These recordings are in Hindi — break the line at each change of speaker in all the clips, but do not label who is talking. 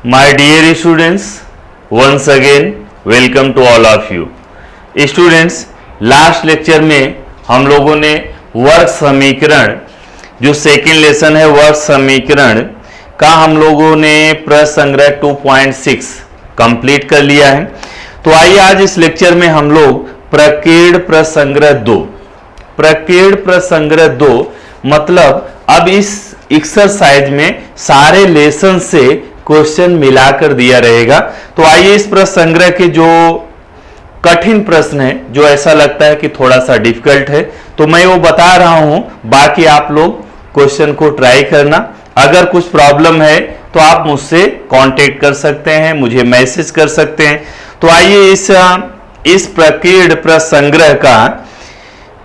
My dear students, once again welcome to all of you. Students, last lecture में हम लोगों ने वर्ग समीकरण, जो सेकेंड लेसन है वर्ग समीकरण का, हम लोगों ने प्रसंग्रह 2.6 कंप्लीट कर लिया है। तो आइए आज इस लेक्चर में हम लोग प्रकीर्ण प्रसंग्रह 2, प्रकीर्ण प्रसंग्रह 2 मतलब अब इस एक्सरसाइज में सारे लेसन से क्वेश्चन मिलाकर दिया रहेगा। तो आइए इस प्रसंग्रह के जो कठिन प्रश्न है, जो ऐसा लगता है कि थोड़ा सा डिफिकल्ट है, तो मैं वो बता रहा हूं, बाकी आप लोग क्वेश्चन को ट्राई करना। अगर कुछ प्रॉब्लम है तो आप मुझसे कांटेक्ट कर सकते हैं, मुझे मैसेज कर सकते हैं। तो आइए इस प्रकीर्ण प्रसंग्रह का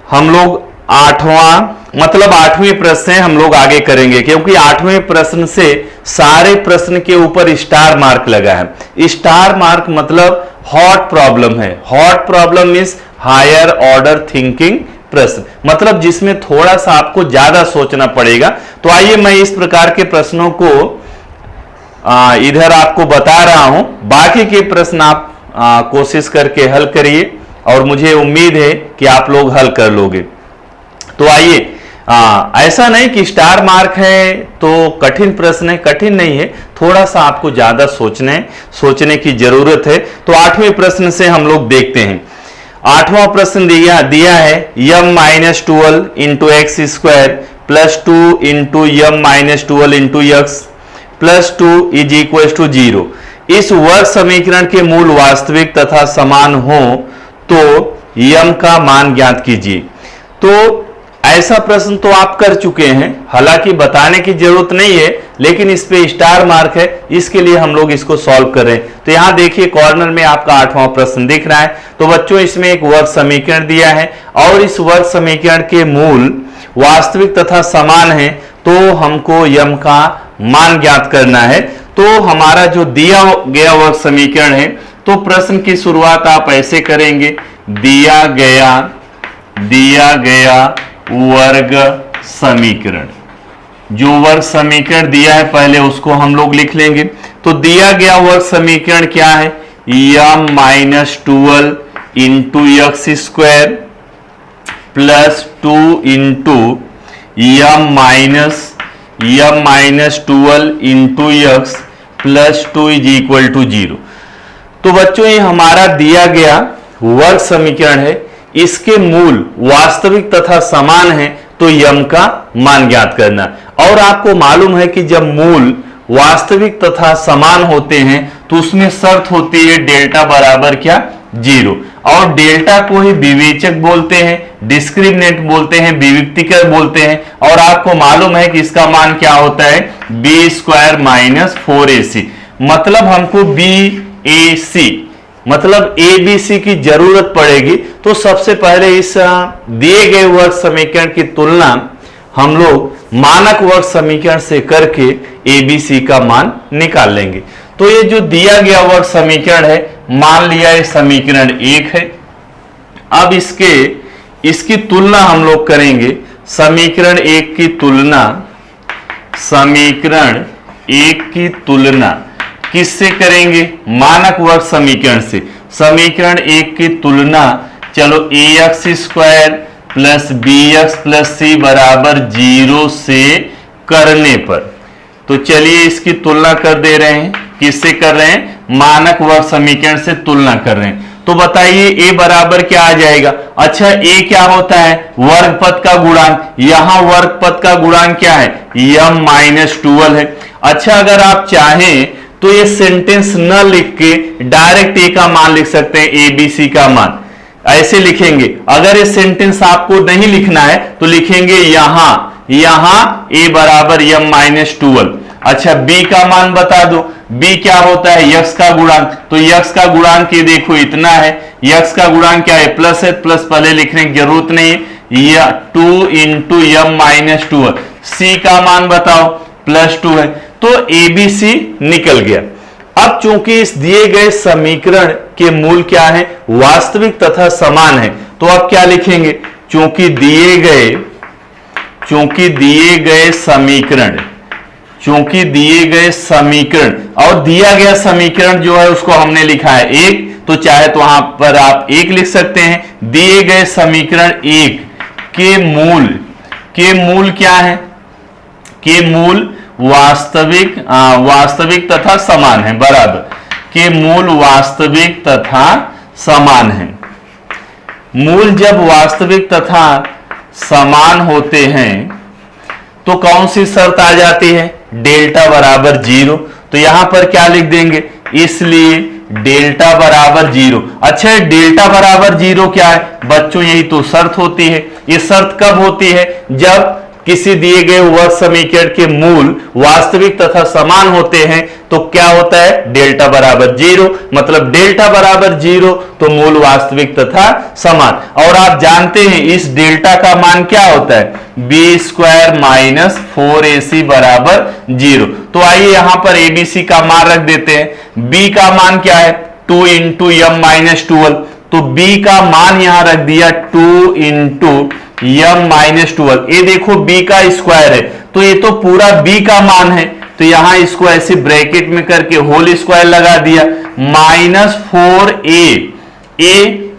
हम लोग आठवें प्रश्न से हम लोग आगे करेंगे, क्योंकि 8वें प्रश्न से सारे प्रश्न के ऊपर स्टार मार्क लगा है। स्टार मार्क मतलब हॉट प्रॉब्लम है। Hot problem is higher order thinking प्रश्न, मतलब जिसमें थोड़ा सा आपको ज्यादा सोचना पड़ेगा। तो आइए मैं इस प्रकार के प्रश्नों को इधर आपको बता रहा हूं, बाकी के प्रश्न आप कोशिश करके हल करिए और मुझे उम्मीद है कि आप लोग हल कर लोगे। तो आइए, ऐसा नहीं कि स्टार मार्क है तो कठिन प्रश्न है, कठिन नहीं है, थोड़ा सा आपको ज्यादा सोचने की जरूरत है। तो 8वें प्रश्न से हम लोग देखते हैं। 8वां प्रश्न दिया है m-12 into x square plus 2 into m-12 into x plus 2 is equal to 0। इस वर्ग समीकरण के मूल वास्तविक तथा समान हो तो m का मान ज्ञात कीजिए। तो ऐसा प्रश्न तो आप कर चुके हैं, हालांकि बताने की जरूरत नहीं है, लेकिन इस पे स्टार मार्क है, इसके लिए हम लोग इसको सॉल्व कर रहे हैं। तो यहां देखिए कॉर्नर में आपका 8वां प्रश्न दिख रहा है। तो बच्चों, इसमें एक वर्ग समीकरण दिया है और इस वर्ग समीकरण के मूल वास्तविक तथा समान है, तो हमको यम का मान ज्ञात करना है। तो हमारा जो दिया गया वर्ग समीकरण है, तो प्रश्न की शुरुआत आप ऐसे करेंगे, दिया गया वर्ग समीकरण। जो वर्ग समीकरण दिया है पहले उसको हम लोग लिख लेंगे। तो दिया गया वर्ग समीकरण क्या है, m-12 into x square plus 2 into m-12 into x plus 2 is equal to 0। तो बच्चों, ये हमारा दिया गया वर्ग समीकरण है, इसके मूल वास्तविक तथा समान है, तो यम का मान ज्ञात करना। और आपको मालूम है कि जब मूल वास्तविक तथा समान होते हैं तो उसमें शर्त होती है डेल्टा बराबर क्या, 0। और डेल्टा को ही विवेचक बोलते हैं, डिस्क्रिमिनेंट बोलते हैं, विविक्तिकर बोलते हैं। और आपको मालूम है कि इसका मान क्या होता है, b² माइनस 4ac। मतलब हमको BAC मतलब ABC की जरूरत पड़ेगी। तो सबसे पहले इस दिए गए वर्ग समीकरण की तुलना हम लोग मानक वर्ग समीकरण से करके ABC का मान निकाल लेंगे। तो ये जो दिया गया वर्ग समीकरण है, मान लिया ये समीकरण 1 है। अब इसकी तुलना हम लोग करेंगे, समीकरण 1 की तुलना किससे करेंगे, मानक वर्ग समीकरण से। समीकरण 1 की तुलना चलो ax² plus bx plus c बराबर 0 से करने पर, तो चलिए इसकी तुलना कर दे रहे हैं। किससे कर रहे हैं, मानक वर्ग समीकरण से तुलना कर रहे हैं। तो बताइए a बराबर क्या आ जाएगा। अच्छा, a क्या होता है, वर्ग पद का गुणांक। यहां वर्ग पद का गुणांक क्या है, m-12 है। अच्छा, अगर आप चाहें तो ये सेंटेंस न लिख के डायरेक्ट ए का मान लिख सकते हैं, ABC का मान ऐसे लिखेंगे। अगर ये सेंटेंस आपको नहीं लिखना है तो लिखेंगे यहां a बराबर m-12। अच्छा, b का मान बता दो, b क्या होता है, x का गुणांक। तो x का गुणांक ये देखो इतना है, x का गुणांक क्या है, प्लस है, प्लस पहले लिखने की जरूरत नहीं है, 2 इंटू m-12। c का मान बताओ, प्लस 2 है। तो ABC निकल गया। अब चूंकि इस दिए गए समीकरण के मूल क्या है, वास्तविक तथा समान है, तो अब क्या लिखेंगे, चूंकि दिए गए समीकरण चूंकि दिए गए समीकरण, और दिया गया समीकरण जो है उसको हमने लिखा है 1, तो चाहे तो वहां पर आप 1 लिख सकते हैं। दिए गए समीकरण 1 के मूल क्या है? के मूल वास्तविक तथा समान है, बराबर। के मूल वास्तविक तथा समान है। मूल जब वास्तविक तथा समान होते हैं तो कौन सी शर्त आ जाती है? डेल्टा बराबर 0। तो यहां पर क्या लिख देंगे? इसलिए डेल्टा बराबर 0। अच्छा, डेल्टा बराबर 0 क्या है बच्चों? यही तो शर्त होती है। ये शर्त कब होती है? जब किसी दिए गए वर्ग समीकरण के मूल वास्तविक तथा समान होते हैं तो क्या होता है? डेल्टा बराबर 0। मतलब डेल्टा बराबर 0 तो मूल वास्तविक तथा समान। और आप जानते हैं इस डेल्टा का मान क्या होता है? b² माइनस 4ac बराबर 0। तो आइए यहां पर abc का मान रख देते हैं। b का मान क्या है? 2 इंटू m माइनस 12। तो b का मान यहां रख दिया 2 इंटू m माइनस 12। ये देखो b का स्क्वायर है तो ये तो पूरा b का मान है, तो यहां इसको ऐसे ब्रैकेट में करके होल स्क्वायर लगा दिया। माइनस 4a,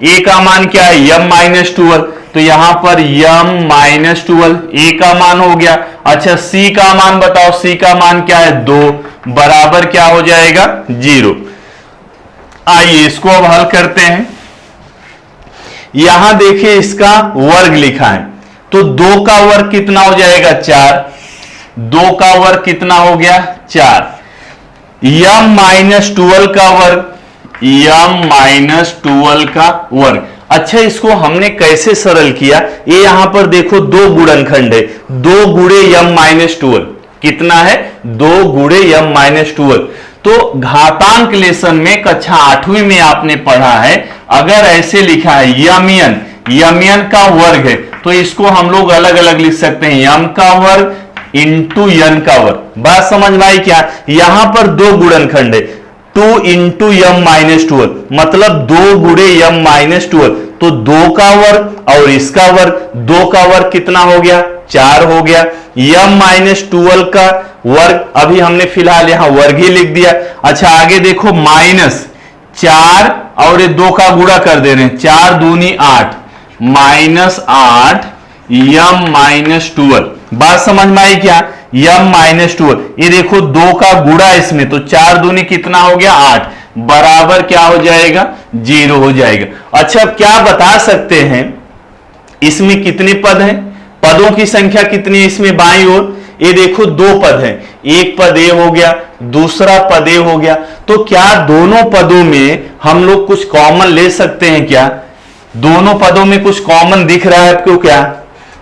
a का मान क्या है? m minus 12। तो यहां पर m माइनस 12 a का मान हो गया। अच्छा, c का मान बताओ? c का मान क्या है? 2 बराबर क्या हो जाएगा? 0। आइए इसको अब हल करते हैं। यहां देखिए इसका वर्ग लिखा है, तो 2 का वर्ग कितना हो जाएगा? 4। 2 का वर्ग कितना हो गया? 4। m माइनस 12 का वर्ग, m माइनस 12 का वर्ग। अच्छा, इसको हमने कैसे सरल किया? ये यहां पर देखो 2 गुणनखंड है, 2 गुणे m माइनस 12 कितना है? 2 गुणे m माइनस 12। तो घातांक लेसन में कक्षा 8वीं में आपने पढ़ा है, अगर ऐसे लिखा है यमन का वर्ग है तो इसको हम लोग अलग अलग लिख सकते हैं, m का वर्ग इंटू n का वर्ग। बात समझ में आई क्या? यहां पर 2 गुणनखंड है, 2 इंटू m माइनस 12 मतलब 2 गुणे m माइनस 12। तो 2 का वर्ग और इसका वर्ग, 2 का वर्ग कितना हो गया? 4 हो गया। m माइनस 12 का वर्ग, अभी हमने फिलहाल यहां वर्ग ही लिख दिया। अच्छा, आगे देखो माइनस 4 और ये 2 का गुणा कर दे रहे हैं, 4 दूनी 8 माइनस 8 m माइनस 12। बात समझ में आई क्या? m माइनस 12, ये देखो 2 का गुणा इसमें, तो 4 दूनी कितना हो गया? 8 बराबर क्या हो जाएगा? 0 हो जाएगा। अच्छा, क्या बता सकते हैं इसमें कितने पद हैं? पदों की संख्या कितनी है इसमें बाईं ओर? ये देखो 2 पद हैं, एक पद ए हो गया, दूसरा पद ए हो गया। तो क्या दोनों पदों में हम लोग कुछ कॉमन ले सकते हैं क्या? दोनों पदों में कुछ कॉमन दिख रहा है आपको क्या?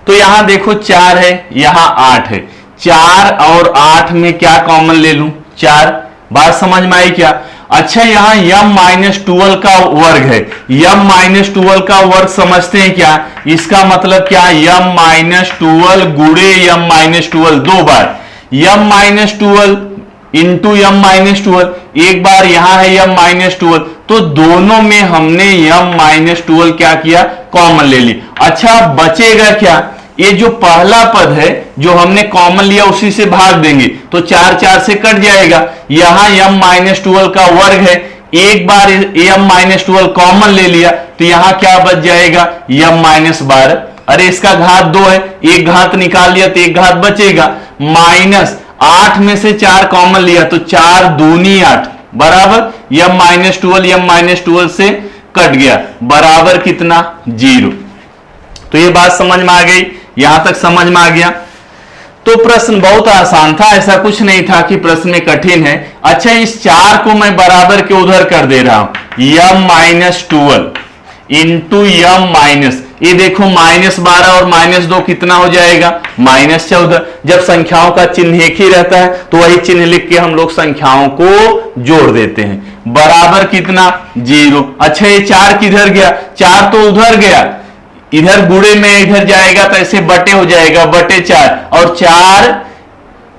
तो यहां देखो 4 है, यहां 8 है, 4 और 8 में क्या कॉमन ले लूं? 4। बात समझ में आई क्या? अच्छा, यहां m माइनस 12 का वर्ग है, m माइनस 12 का वर्ग समझते हैं क्या? इसका मतलब क्या? m माइनस 12 गुणे m माइनस 12 2 बार, m minus 12 into m minus 12, एक बार यहां है m माइनस 12। तो दोनों में हमने m माइनस 12 क्या किया? कॉमन ले ली। अच्छा, बचेगा क्या? ये जो पहला पद है जो हमने कॉमन लिया उसी से भाग देंगे तो 4 4 से कट जाएगा। यहां m माइनस 12 का वर्ग है, एक बार m माइनस 12 कॉमन ले लिया तो यहां क्या बच जाएगा? m minus 12। अरे इसका घात 2 है, एक घात निकाल लिया तो एक घात बचेगा। माइनस 8 में से 4 कॉमन लिया तो 4 दूनी 8 बराबर m माइनस 12 से कट गया, बराबर कितना? 0। तो ये बात समझ में आ गई, यहां तक समझ में आ गया। तो प्रश्न बहुत आसान था, ऐसा कुछ नहीं था कि प्रश्न में कठिन है। अच्छा, इस 4 को मैं बराबर के उधर कर दे रहा हूं, m minus 12 into m minus, ये देखो माइनस 12 और माइनस 2 कितना हो जाएगा? माइनस 14। जब संख्याओं का चिन्ह एक ही रहता है तो वही चिन्ह लिख के हम लोग संख्याओं को जोड़ देते हैं, बराबर कितना? 0। अच्छा, ये 4 किधर गया? 4 तो उधर गया, इधर गुणे में इधर जाएगा तो ऐसे बटे हो जाएगा, बटे 4, और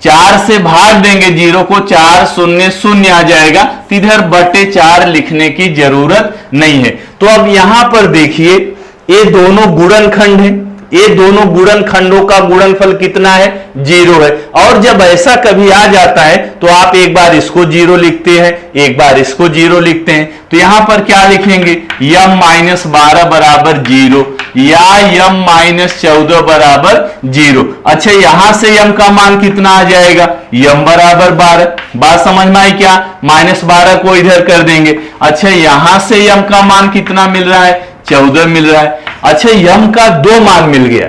4 से भाग देंगे 0 को, 4 शून्य शून्य आ जाएगा, तो इधर बटे 4 लिखने की जरूरत नहीं है। तो अब यहां पर देखिए ये दोनों गुणनखंड है, ये दोनों गुणनखंडों का गुणनफल कितना है, 0 है। और जब ऐसा कभी आ जाता है तो आप एक बार इसको 0 लिखते हैं, एक बार इसको 0 लिखते हैं। तो यहां पर क्या लिखेंगे, m-12 बराबर 0 या m-14 बराबर 0। अच्छा, यहां से m का मान कितना आ जाएगा, m बराबर 12। बात समझ में आई क्या, -12 को इधर कर देंगे। अच्छा, यहां से m का मान कितना मिल रहा है, 14 मिल रहा है। अच्छा, m का 2 मान मिल गया।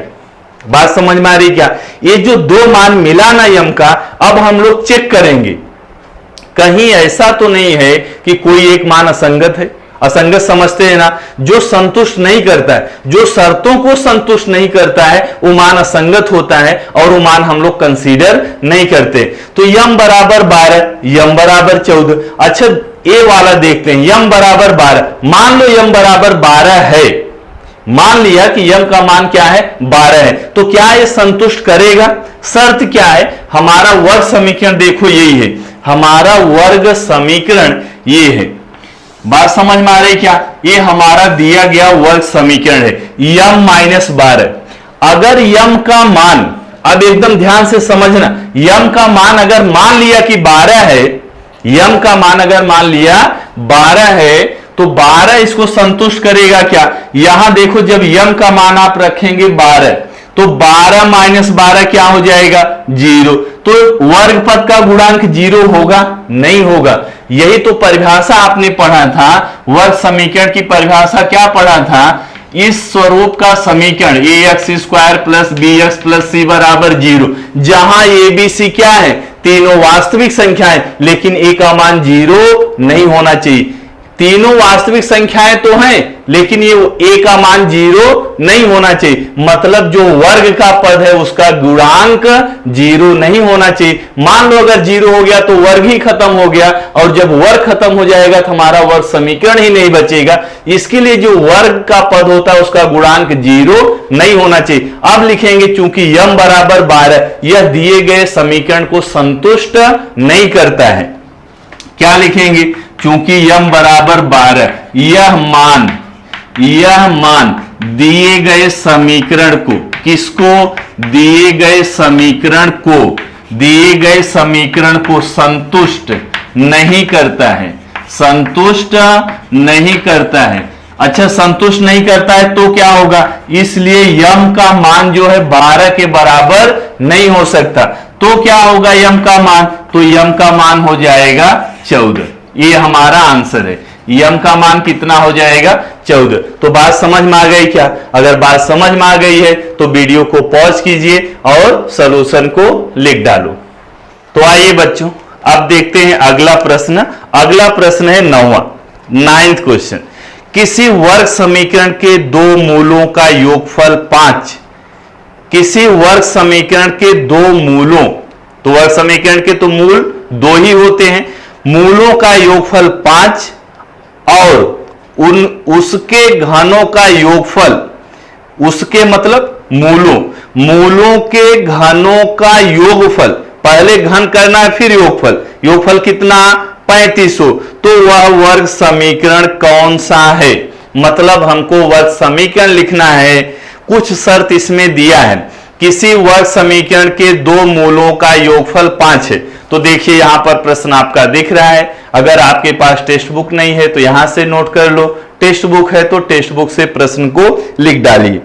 बात समझ में आ रही क्या, ये जो 2 मान मिला ना m का, अब हम लोग चेक करेंगे कहीं ऐसा तो नहीं है कि कोई एक मान असंगत है। असंगत समझते हैं ना, जो संतुष्ट नहीं करता है, जो शर्तों को संतुष्ट नहीं करता है, वो मान असंगत होता है और वो मान हम लोग कंसीडर नहीं करते। तो m बराबर 12, m बराबर 14। अच्छा, ये वाला देखते हैं, m बराबर 12। मान लो m बराबर 12 है, मान लिया कि m का मान क्या है, 12 है, तो क्या ये संतुष्ट करेगा। शर्त क्या है, हमारा वर्ग समीकरण देखो यही है, हमारा वर्ग समीकरण ये है। बात समझ में आ रही क्या, ये हमारा दिया गया वर्ग समीकरण है, m-12। अगर m का मान, अब एकदम ध्यान से समझना, m का मान अगर मान लिया कि 12 है, m का मान अगर मान लिया 12 है, तो 12 इसको संतुष्ट करेगा क्या। यहां देखो, जब m का मान आप रखेंगे 12, तो 12 - 12 क्या हो जाएगा, 0। तो वर्ग पद का गुणांक 0 होगा, नहीं होगा। यही तो परिभाषा आपने पढ़ा था, वर्ग समीकरण की परिभाषा क्या पढ़ा था, इस स्वरूप का समीकरण ax² + bx + c बराबर 0, जहां a b c क्या है, तीनों वास्तविक संख्याएं, लेकिन a का मान 0 नहीं होना चाहिए। तीनों वास्तविक संख्याएं तो हैं, लेकिन ये a का मान 0 नहीं होना चाहिए। मतलब जो वर्ग का पद है उसका गुणांक 0 नहीं होना चाहिए। मान लो अगर 0 हो गया तो वर्ग ही खत्म हो गया, और जब वर्ग खत्म हो जाएगा तो हमारा वर्ग समीकरण ही नहीं बचेगा। इसके लिए जो वर्ग का पद होता है उसका गुणांक 0 नहीं होना चाहिए। अब लिखेंगे, चूंकि m बराबर 12 यह दिए गए समीकरण को संतुष्ट नहीं करता है। क्या लिखेंगे, चूंकि m बराबर 12 यह मान दिए गए समीकरण को, किसको, दिए गए समीकरण को संतुष्ट नहीं करता है, संतुष्ट नहीं करता है। अच्छा, संतुष्ट नहीं करता है तो क्या होगा, इसलिए m का मान जो है 12 के बराबर नहीं हो सकता। तो क्या होगा m का मान, तो m का मान हो जाएगा 14। ये हमारा आंसर है, m का मान कितना हो जाएगा, 14। तो बात समझ में आ गई क्या। अगर बात समझ में आ गई है तो वीडियो को पॉज कीजिए और सॉल्यूशन को लिख डालो। तो आइए बच्चों, अब देखते हैं अगला प्रश्न। अगला प्रश्न है 9वां क्वेश्चन। किसी वर्ग समीकरण के दो मूलों का योगफल 5, किसी वर्ग समीकरण के दो मूलों, तो वर्ग समीकरण के तो मूल 2 ही होते हैं, मूलों का योगफल 5 और उसके घनों का योगफल, उसके मतलब मूलों के घनों का योगफल, पहले घन करना है फिर योगफल, योगफल कितना 3500। तो वह वर्ग समीकरण कौन सा है, मतलब हमको वर्ग समीकरण लिखना है। कुछ शर्त इसमें दिया है, किसी वर्ग समीकरण के दो मूलों का योगफल 5 है। तो देखिए यहां पर प्रश्न आपका दिख रहा है। अगर आपके पास टेक्स्ट बुक नहीं है तो यहां से नोट कर लो, टेक्स्ट बुक है तो टेक्स्ट बुक से प्रश्न को लिख डालिए।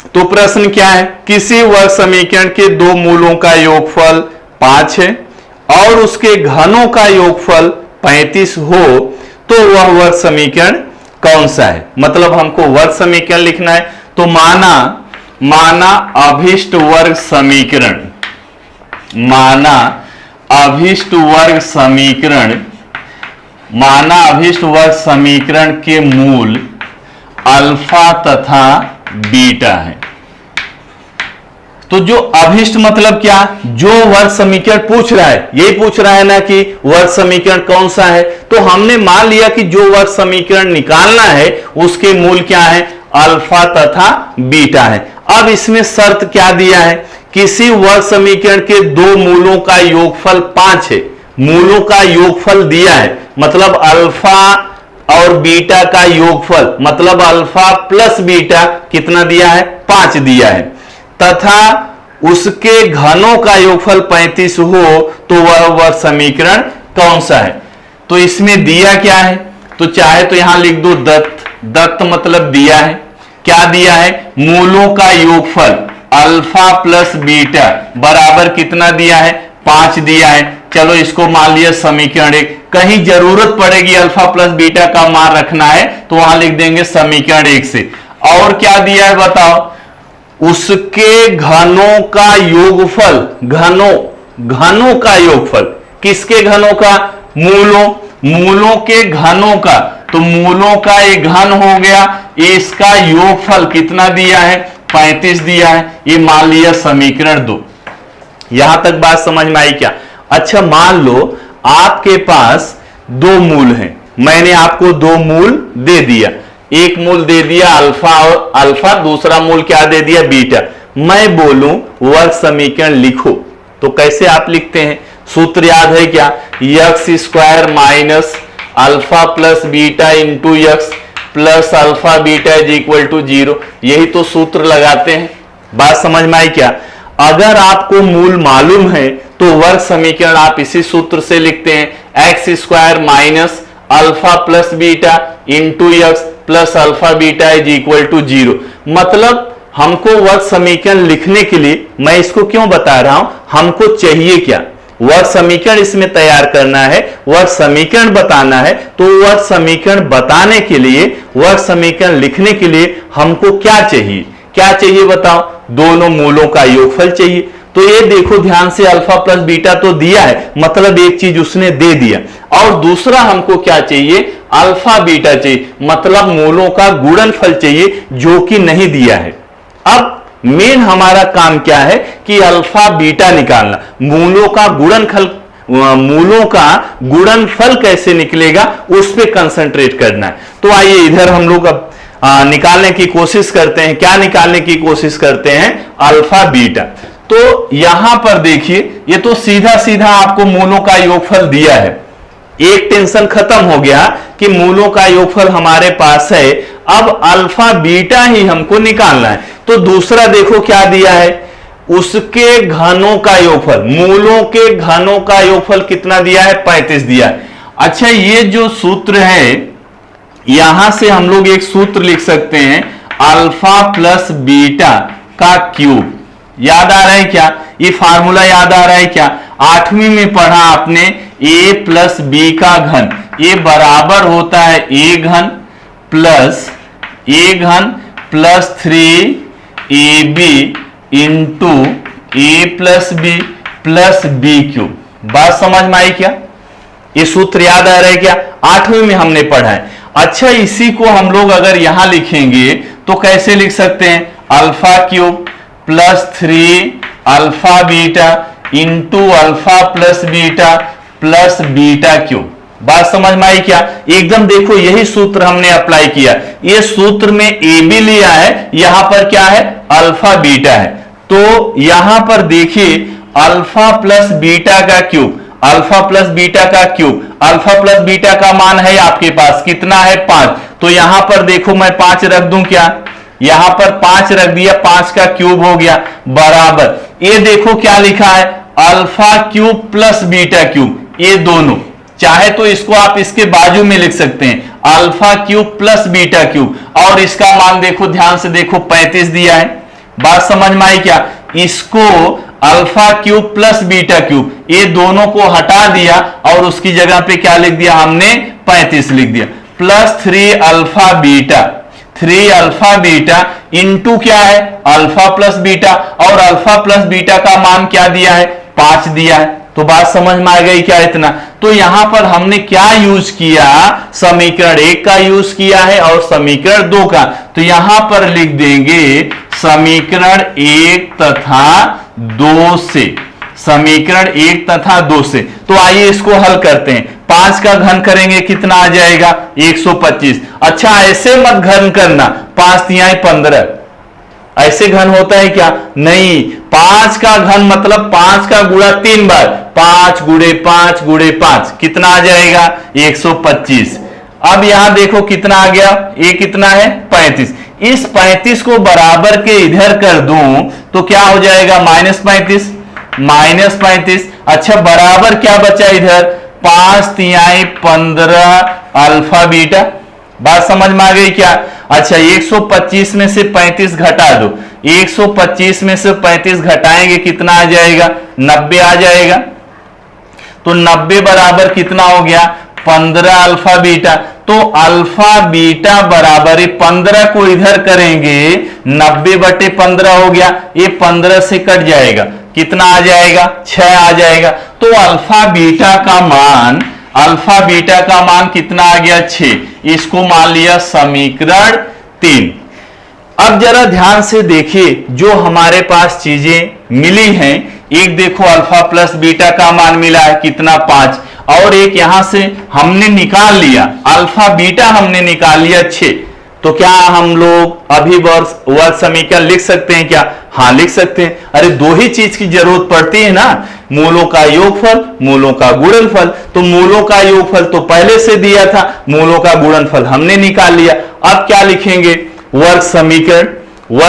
तो प्रश्न क्या है, किसी वर्ग समीकरण के दो मूलों का योगफल 5 है और उसके घनों का योगफल 35 हो, तो वह वर्ग समीकरण कौन सा है। मतलब हमको वर्ग समीकरण लिखना है। तो माना अभिष्ट वर्ग समीकरण, माना अभिष्ट वर्ग समीकरण के मूल अल्फा तथा बीटा है। तो जो अभिष्ट मतलब क्या, जो वर्ग समीकरण पूछ रहा है, यही पूछ रहा है ना कि वर्ग समीकरण कौन सा है। तो हमने मान लिया कि जो वर्ग समीकरण निकालना है उसके मूल क्या है, अल्फा तथा बीटा है। अब इसमें शर्त क्या दिया है, किसी वर्ग समीकरण के दो मूलों का योगफल 5 है, मूलों का योगफल दिया है, मतलब अल्फा और बीटा का योगफल मतलब अल्फा प्लस बीटा कितना दिया है, 5 दिया है, तथा उसके घनों का योगफल 35 हो तो वह समीकरण कौन सा है। तो इसमें दिया क्या है, तो चाहे तो यहां लिख दो दत्त, दत्त मतलब दिया है, क्या दिया है, मूलों का योगफल अल्फा प्लस बीटा बराबर कितना दिया है, 5 दिया है। चलो इसको मान लिया समीकरण 1, कहीं जरूरत पड़ेगी अल्फा प्लस बीटा का मान रखना है तो वहां लिख देंगे समीकरण 1 से। और क्या दिया है बताओ, उसके घनों का योगफल, घनों का योगफल, किसके घनों का, मूलों के घनों का, तो मूलों का एक घन हो गया, इसका योगफल कितना दिया है, 35 दिया है, ये मान लिया समीकरण 2। यहां तक बात समझ में आई क्या। अच्छा मान लो आपके पास 2 मूल हैं, मैंने आपको 2 मूल दे दिया, एक मूल दे दिया अल्फा, दूसरा मूल क्या दे दिया, बीटा। मैं बोलूं वर्ग समीकरण लिखो तो कैसे आप लिखते हैं, सूत्र याद है क्या, x square minus alpha plus beta into x plus alpha beta is equal to 0, यही तो सूत्र लगाते हैं। बात समझ में आई क्या। अगर आपको मूल मालूम है तो वर्ग समीकरण आप इसी सूत्र से लिखते हैं, x square minus alpha plus beta into x plus alpha beta is equal to 0। मतलब हमको वर्ग समीकरण लिखने के लिए, मैं इसको क्यों बता रहा हूं, हमको चाहिए क्या, वर्ग समीकरण इसमें तैयार करना है, वर्ग समीकरण बताना है, तो वर्ग समीकरण बताने के लिए, वर्ग समीकरण लिखने के लिए हमको क्या चाहिए, क्या चाहिए बताओ, दोनों मूलों का योगफल चाहिए। तो ये देखो ध्यान से, अल्फा प्लस बीटा तो दिया है, मतलब एक चीज उसने दे दिया, और दूसरा हमको क्या चाहिए, अल्फा बीटा चाहिए, मतलब मूलों का गुणनफल चाहिए जो कि नहीं दिया है। अब मेन हमारा काम क्या है कि अल्फा बीटा निकालना, मूलों का गुणनफल कैसे निकलेगा उस पे कंसंट्रेट करना है। तो आइए इधर हम लोग अब निकालने की कोशिश करते हैं, क्या निकालने की कोशिश करते हैं, अल्फा बीटा। तो यहां पर देखिए, ये तो सीधा सीधा आपको मूलों का योगफल दिया है, एक टेंशन खत्म हो गया कि मूलों का योगफल हमारे पास है, अब अल्फा बीटा ही हमको निकालना है। तो दूसरा देखो क्या दिया है, उसके घनों का योगफल, मूलों के घनों का योगफल कितना दिया है, 35 दिया है। अच्छा ये जो सूत्र है, यहां से हम लोग एक सूत्र लिख सकते हैं, अल्फा प्लस बीटा का क्यूब। याद आ रहा है क्या, ये फार्मूला याद आ रहा है क्या, 8वीं में पढ़ा आपने, a प्लस बी का घन, ये बराबर होता है a घन plus 3ab into a plus b cube. बात समझ में आई क्या, ये सूत्र याद आ रहा है क्या, 8वीं में हमने पढ़ा है। अच्छा इसी को हम लोग अगर यहां लिखेंगे तो कैसे लिख सकते हैं, alpha cube plus 3 alpha beta into alpha plus beta cube. बात समझ में आई क्या, एकदम देखो यही सूत्र हमने अप्लाई किया, ये सूत्र में ए बी लिया है, यहां पर क्या है, अल्फा बीटा है। तो यहां पर देखिए अल्फा प्लस बीटा का क्यूब, अल्फा प्लस बीटा का क्यूब, अल्फा प्लस बीटा का मान है आपके पास कितना है, 5। तो यहां पर देखो मैं 5 रख दूं क्या, यहां पर 5 रख दिया, 5 का क्यूब हो गया बराबर, ये देखो क्या लिखा है, alpha cube plus beta cube, ये दोनों, चाहे तो इसको आप इसके बाजू में लिख सकते हैं, alpha cube plus beta cube, और इसका मान देखो ध्यान से देखो 35 दिया है। बात समझ में आई क्या, इसको alpha cube plus beta cube, ये दोनों को हटा दिया और उसकी जगह पे क्या लिख दिया हमने, 35 लिख दिया, प्लस 3 अल्फा बीटा इंटू क्या है, अल्फा प्लस बीटा, और अल्फा प्लस बीटा का मान क्या दिया है, 5 दिया है। तो बात समझ में आ गई क्या इतना। तो यहां पर हमने क्या यूज किया, समीकरण 1 का यूज किया है और समीकरण 2 का। तो यहां पर लिख देंगे समीकरण 1 तथा 2 से, समीकरण 1 तथा 2 से। तो आइए इसको हल करते हैं, 5 का घन करेंगे कितना आ जाएगा, 125। अच्छा ऐसे मत घन करना, 5 तिहाई 15, ऐसे घन होता है क्या, नहीं, 5 का घन मतलब 5 का गुणा 3 बार, 5 गुणे 5 गुणे 5 कितना आ जाएगा, 125। अब यहां देखो कितना आ गया, ये कितना है 35। इस 35 को बराबर के इधर कर दूं तो क्या हो जाएगा -35, -35। अच्छा बराबर क्या बचा इधर, 5 तिहाई 15 अल्फा बीटा। बात समझ में आ गई क्या? अच्छा 125 में से 35 घटा दो, 125 में से 35 घटाएंगे कितना आ जाएगा, 90 आ जाएगा। तो 90 बराबर कितना हो गया, 15 अल्फा बीटा। तो अल्फा बीटा बराबर 15 को इधर करेंगे 90/15 हो गया, ये 15 से कट जाएगा, कितना आ जाएगा, 6 आ जाएगा। तो अल्फा बीटा का मान कितना आ गया, 6। इसको मान लिया समीकरण 3। अब जरा ध्यान से देखिए जो हमारे पास चीजें मिली हैं, एक देखो अल्फा प्लस बीटा का मान मिला है कितना, 5, और एक यहां से हमने निकाल लिया अल्फा बीटा, हमने निकाल लिया 6। तो क्या हम लोग अभी वर्ग समीकरण लिख सकते हैं क्या? हाँ लिख सकते हैं। अरे दो ही चीज की जरूरत पड़ती है ना, मूलों का योगफल, मूलों का गुणनफल। तो मूलों का योगफल तो पहले से दिया था, मूलों का गुणनफल हमने निकाल लिया। अब क्या लिखेंगे, वर्ग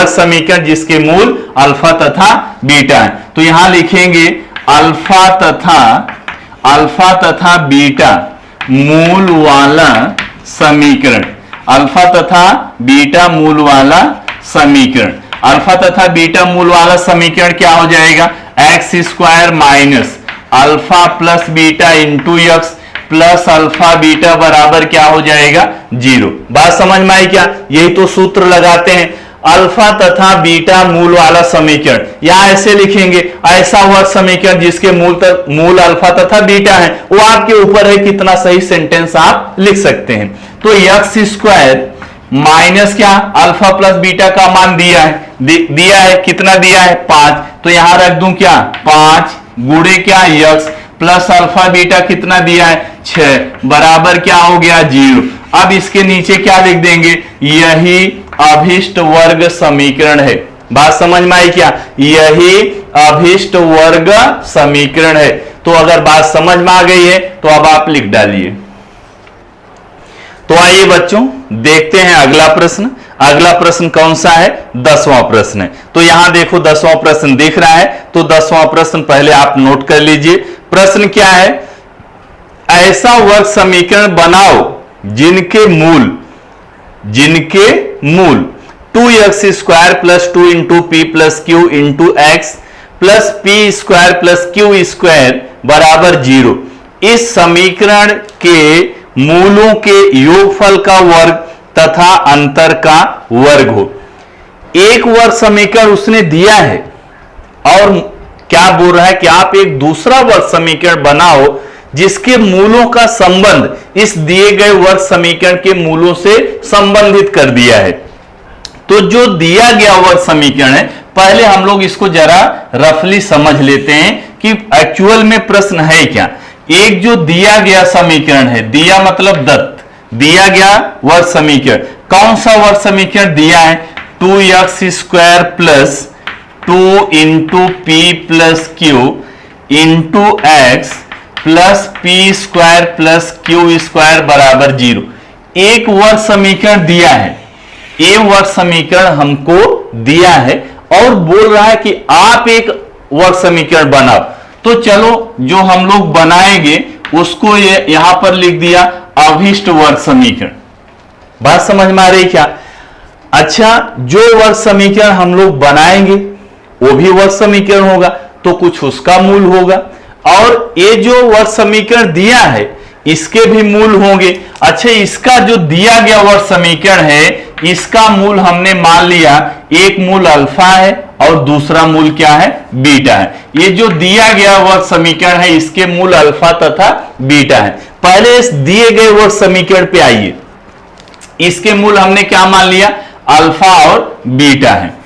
समीकरण जिसके मूल अल्फा तथा बीटा है। तो यहां लिखेंगे अल्फा तथा बीटा मूल वाला समीकरण, अल्फा तथा बीटा मूल वाला समीकरण। अल्फा तथा बीटा मूल वाला समीकरण क्या हो जाएगा, x² minus alpha plus beta into x plus alpha beta बराबर क्या हो जाएगा, 0। बात समझ में आई क्या? यही तो सूत्र लगाते हैं, अल्फा तथा बीटा मूल वाला समीकरण। यहां ऐसे लिखेंगे, ऐसा वर्ग समीकरण जिसके मूल अल्फा तथा बीटा है, वो आपके ऊपर है कितना सही सेंटेंस आप लिख सकते हैं। तो x² माइनस क्या, अल्फा प्लस बीटा का मान दिया है कितना दिया है, 5। तो यहां रख दूं क्या, 5 गुणे क्या x प्लस अल्फा बीटा कितना दिया है, 6 बराबर क्या हो गया, 0। अब इसके नीचे क्या लिख देंगे, यही अभिष्ट वर्ग समीकरण है। बात समझ में आई क्या? यही अभिष्ट वर्ग समीकरण है। तो अगर बात समझ में आ गई है तो अब आप लिख डालिए। तो आइए बच्चों देखते हैं अगला प्रश्न। अगला प्रश्न कौन सा है, 10वां प्रश्न है। तो यहां देखो 10वां प्रश्न दिख रहा है, तो 10वां प्रश्न पहले आप नोट कर लीजिए। प्रश्न क्या है, ऐसा वर्ग समीकरण बनाओ जिनके मूल 2x² plus 2 into P plus q into x plus p² plus q² बराबर 0। इस समीकरण के मूलों के योगफल का वर्ग तथा अंतर का वर्ग हो। एक वर्ग समीकरण उसने दिया है और क्या बोल रहा है कि आप एक दूसरा वर्ग समीकरण बनाओ जिसके मूलों का संबंध इस दिए गए वर्ग समीकरण के मूलों से संबंधित कर दिया है। तो जो दिया गया वर्ग समीकरण है, पहले हम लोग इसको जरा रफली समझ लेते हैं कि एक्चुअल में प्रश्न है क्या। एक जो दिया गया समीकरण है, दिया मतलब दत्त, दिया गया वर्ग समीकरण, कौन सा वर्ग समीकरण दिया है, 2x² plus 2 into P plus q into x plus p² plus q² बराबर 0। एक वर्ग समीकरण दिया है, ये वर्ग समीकरण हमको दिया है और बोल रहा है कि आप एक वर्ग समीकरण बनाओ। तो चलो जो हम लोग बनाएंगे उसको यहां पर लिख दिया अभिष्ट वर्ग समीकरण। बात समझ में आ रही क्या? अच्छा जो वर्ग समीकरण हम लोग बनाएंगे वो भी वर्ग समीकरण होगा, तो कुछ उसका मूल होगा, और ये जो वर्ग समीकरण दिया है इसके भी मूल होंगे। अच्छा इसका जो दिया गया वर्ग समीकरण है इसका मूल हमने मान लिया, एक मूल अल्फा है और दूसरा मूल क्या है, बीटा है। ये जो दिया गया वर्ग समीकरण है इसके मूल अल्फा तथा बीटा है। पहले इस दिए गए वर्ग समीकरण पे आइए, इसके मूल हमने क्या मान लिया, अल्फा और बीटा है।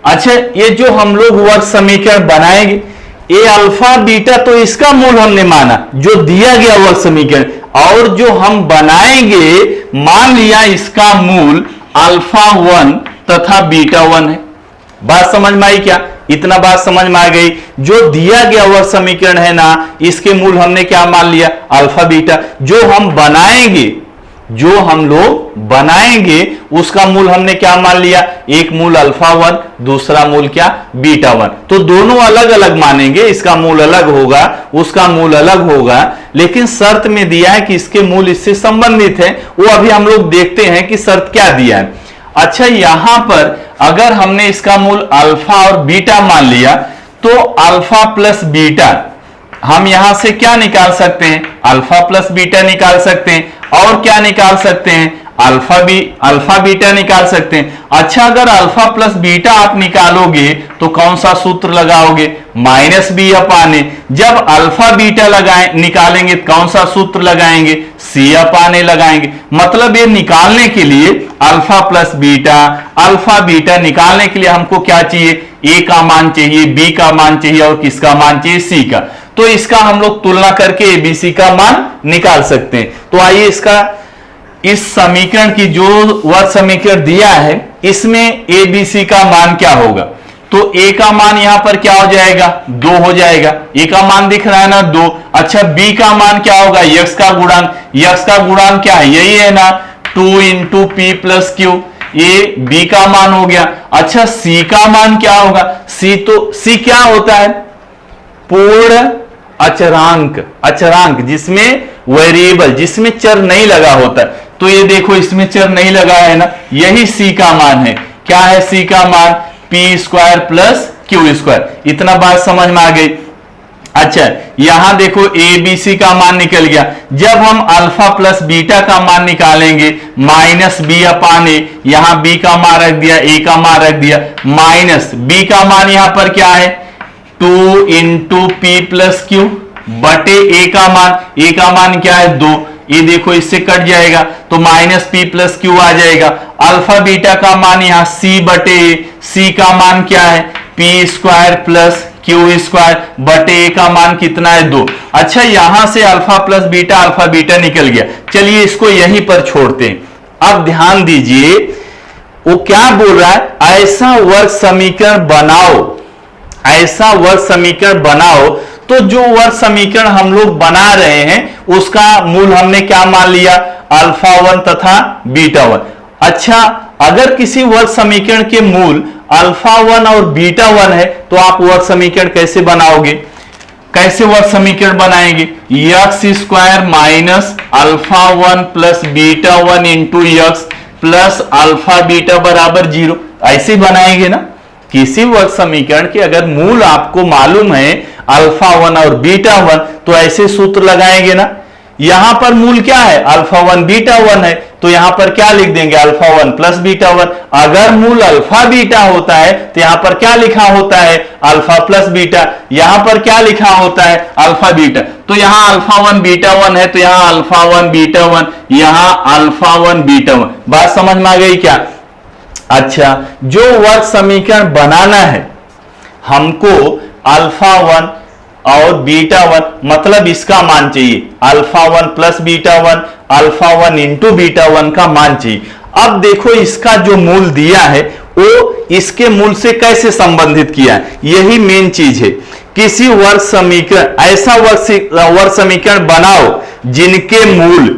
अच्छा ये जो हम लोग वर्ग समीकरण बनाएंगे, ये अल्फा बीटा तो इसका मूल हमने माना जो दिया गया वर्ग समीकरण, और जो हम बनाएंगे मान लिया इसका मूल अल्फा 1 तथा बीटा 1 है। बात समझ में आई क्या? इतना बात समझ में आ गई। जो दिया गया वर्ग समीकरण है ना, इसके मूल हमने क्या मान लिया, अल्फा बीटा। जो हम बनाएंगे जो हम लोग बनाएंगे उसका मूल हमने क्या मान लिया, एक मूल अल्फा 1, दूसरा मूल क्या, बीटा 1। तो दोनों अलग अलग मानेंगे, इसका मूल अलग होगा, उसका मूल अलग होगा, लेकिन शर्त में दिया है कि इसके मूल इससे संबंधित है। वो अभी हम लोग देखते हैं कि शर्त क्या दिया है। अच्छा, यहां पर अगर हमने इसका मूल अल्फा और बीटा मान लिया तो अल्फा प्लस बीटा हम यहां से क्या निकाल सकते हैं, अल्फा प्लस बीटा निकाल सकते हैं, और क्या निकाल सकते हैं, अल्फा बीटा निकाल सकते हैं। अच्छा, अगर अल्फा प्लस बीटा आप निकालोगे तो कौन सा सूत्र लगाओगे, माइनस बी अपान ए। जब अल्फा बीटा निकालेंगे तो कौन सा सूत्र लगाएंगे, सी अपान ए लगाएंगे। मतलब ये निकालने के लिए अल्फा प्लस अल्फा बीटा निकालने के लिए हमको क्या चाहिए, ए का मान चाहिए, बी का मान चाहिए, और किसका मान चाहिए, सी का। तो इसका हम लोग तुलना करके एबीसी का मान निकाल सकते हैं। तो आइए इसका इस समीकरण की जो वर्ग समीकरण दिया है इसमें एबीसी का मान क्या होगा। तो ए का मान यहां पर क्या हो जाएगा, 2 हो जाएगा, ए का मान दिख रहा है ना 2। अच्छा, बी का मान क्या होगा, यक्स का गुणांक, यक्स का गुणांक क्या है, यही है ना 2 इंटू पी प्लस क्यू, ये बी का मान हो गया। अच्छा, सी का मान क्या होगा, सी क्या होता है, पूर्ण अचरांक जिसमें वेरिएबल, जिसमें चर नहीं लगा होता। तो ये देखो इसमें चर नहीं लगा है ना, यही सी का मान है। क्या है सी का मान, P square plus Q square. इतना बात समझ में आ गई। अच्छा, यहां देखो ए बी सी का मान निकल गया। जब हम अल्फा प्लस बीटा का मान निकालेंगे माइनस बी अपान ए, यहां बी का मान रख दिया, ए का मान रख दिया, माइनस बी का मान यहां पर क्या है 2 इंटू पी प्लस क्यू बटे ए का मान क्या है 2। ये देखो इससे कट जाएगा तो माइनस पी प्लस क्यू आ जाएगा। अल्फा बीटा का मान यहां सी बटे ए, सी का मान क्या है P square plus Q square बटे ए का मान कितना है 2। अच्छा, यहां से अल्फा बीटा निकल गया। चलिए इसको यहीं पर छोड़ते हैं। अब ध्यान दीजिए वो क्या बोल रहा है, ऐसा वर्ग समीकरण बनाओ। तो जो वर्ग समीकरण हम लोग बना रहे हैं उसका मूल हमने क्या मान लिया, अल्फा 1 तथा बीटा 1। अच्छा, अगर किसी वर्ग समीकरण के मूल अल्फा 1 और बीटा 1 है तो आप वर्ग समीकरण कैसे बनाओगे, कैसे वर्ग समीकरण बनाएंगे, x square minus alpha 1 plus beta 1 into x plus alpha beta बराबर 0, ऐसे बनाएंगे ना। किसी वर्ग समीकरण के अगर मूल आपको मालूम है अल्फा 1 और बीटा 1 तो ऐसे सूत्र लगाएंगे ना। यहां पर मूल क्या है, अल्फा 1 बीटा 1 है, तो यहां पर क्या लिख देंगे, अल्फा 1 प्लस बीटा 1। अगर मूल अल्फा बीटा होता है तो यहां पर क्या लिखा होता है, अल्फा प्लस बीटा। यहां पर क्या लिखा होता है, अल्फा बीटा। तो यहां अल्फा 1 बीटा 1 है तो यहां अल्फा 1 बीटा 1, यहां अल्फा 1 बीटा 1। बात समझ में आ गई क्या। अच्छा, जो वर्ग समीकरण बनाना है हमको अल्फा 1 और बीटा 1, मतलब इसका मान चाहिए alpha 1 plus beta 1, alpha 1 into beta 1 का मान चाहिए। अब देखो इसका जो मूल दिया है वो इसके मूल से कैसे संबंधित किया है, यही मेन चीज है। किसी वर्ग समीकरण, ऐसा वर्ग समीकरण बनाओ जिनके मूल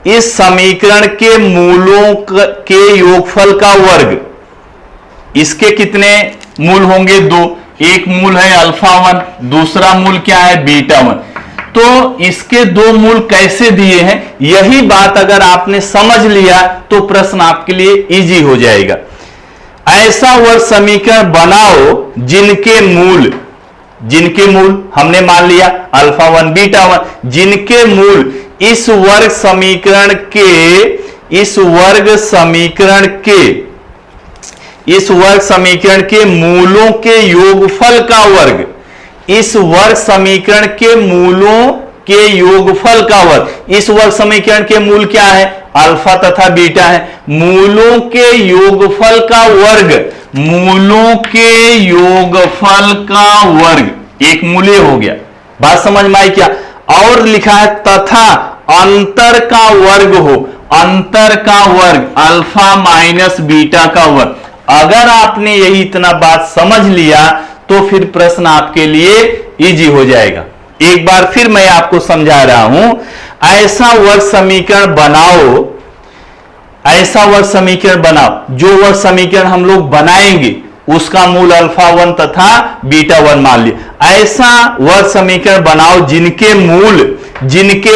इस समीकरण के मूलों के योगफल का वर्ग, इसके कितने मूल होंगे, 2। एक मूल है अल्फा 1, दूसरा मूल क्या है बीटा 1। तो इसके 2 मूल कैसे दिए हैं, यही बात अगर आपने समझ लिया तो प्रश्न आपके लिए इजी हो जाएगा। ऐसा वर्ग समीकरण बनाओ जिनके मूल हमने मान लिया अल्फा 1 बीटा 1, जिनके मूल इस वर्ग समीकरण के मूलों के योगफल का वर्ग, इस वर्ग समीकरण के मूलों के योगफल का वर्ग। इस वर्ग समीकरण के मूल क्या है, अल्फा तथा बीटा है। मूलों के योगफल का वर्ग, मूलों के योगफल का वर्ग, एक मूल्य हो गया। बात समझ में आई क्या। और लिखा है तथा अंतर का वर्ग हो, अंतर का वर्ग अल्फा माइनस बीटा का वर्ग। अगर आपने यही इतना बात समझ लिया तो फिर प्रश्न आपके लिए इजी हो जाएगा। एक बार फिर मैं आपको समझा रहा हूं, ऐसा वर्ग समीकरण बनाओ, ऐसा वर्ग समीकरण बनाओ, जो वर्ग समीकरण हम लोग बनाएंगे उसका मूल अल्फा 1 तथा बीटा 1 मान लिया। ऐसा वर्ग समीकरण बनाओ जिनके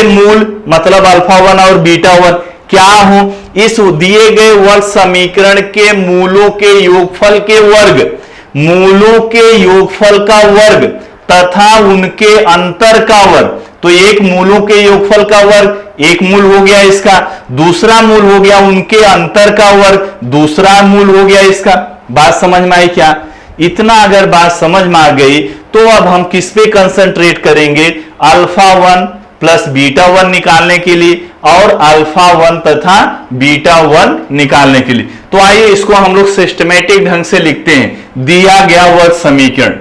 मूल मतलब अल्फा 1 और बीटा 1 क्या हो, इस दिए गए वर्ग समीकरण के मूलों के योगफल के वर्ग, मूलों के योगफल का वर्ग तथा उनके अंतर का वर्ग। तो एक मूलों के योगफल का वर्ग, एक मूल हो गया इसका, दूसरा मूल हो गया उनके अंतर का वर्ग, दूसरा मूल हो गया इसका। बात समझ में आई क्या? इतना अगर बात समझ में आ गई तो अब हम किस पे कंसंट्रेट करेंगे, अल्फा 1 प्लस बीटा 1 निकालने के लिए और अल्फा 1 तथा बीटा 1 निकालने के लिए। तो आइए इसको हम लोग सिस्टमैटिक ढंग से लिखते हैं। दिया गया वर्ग समीकरण,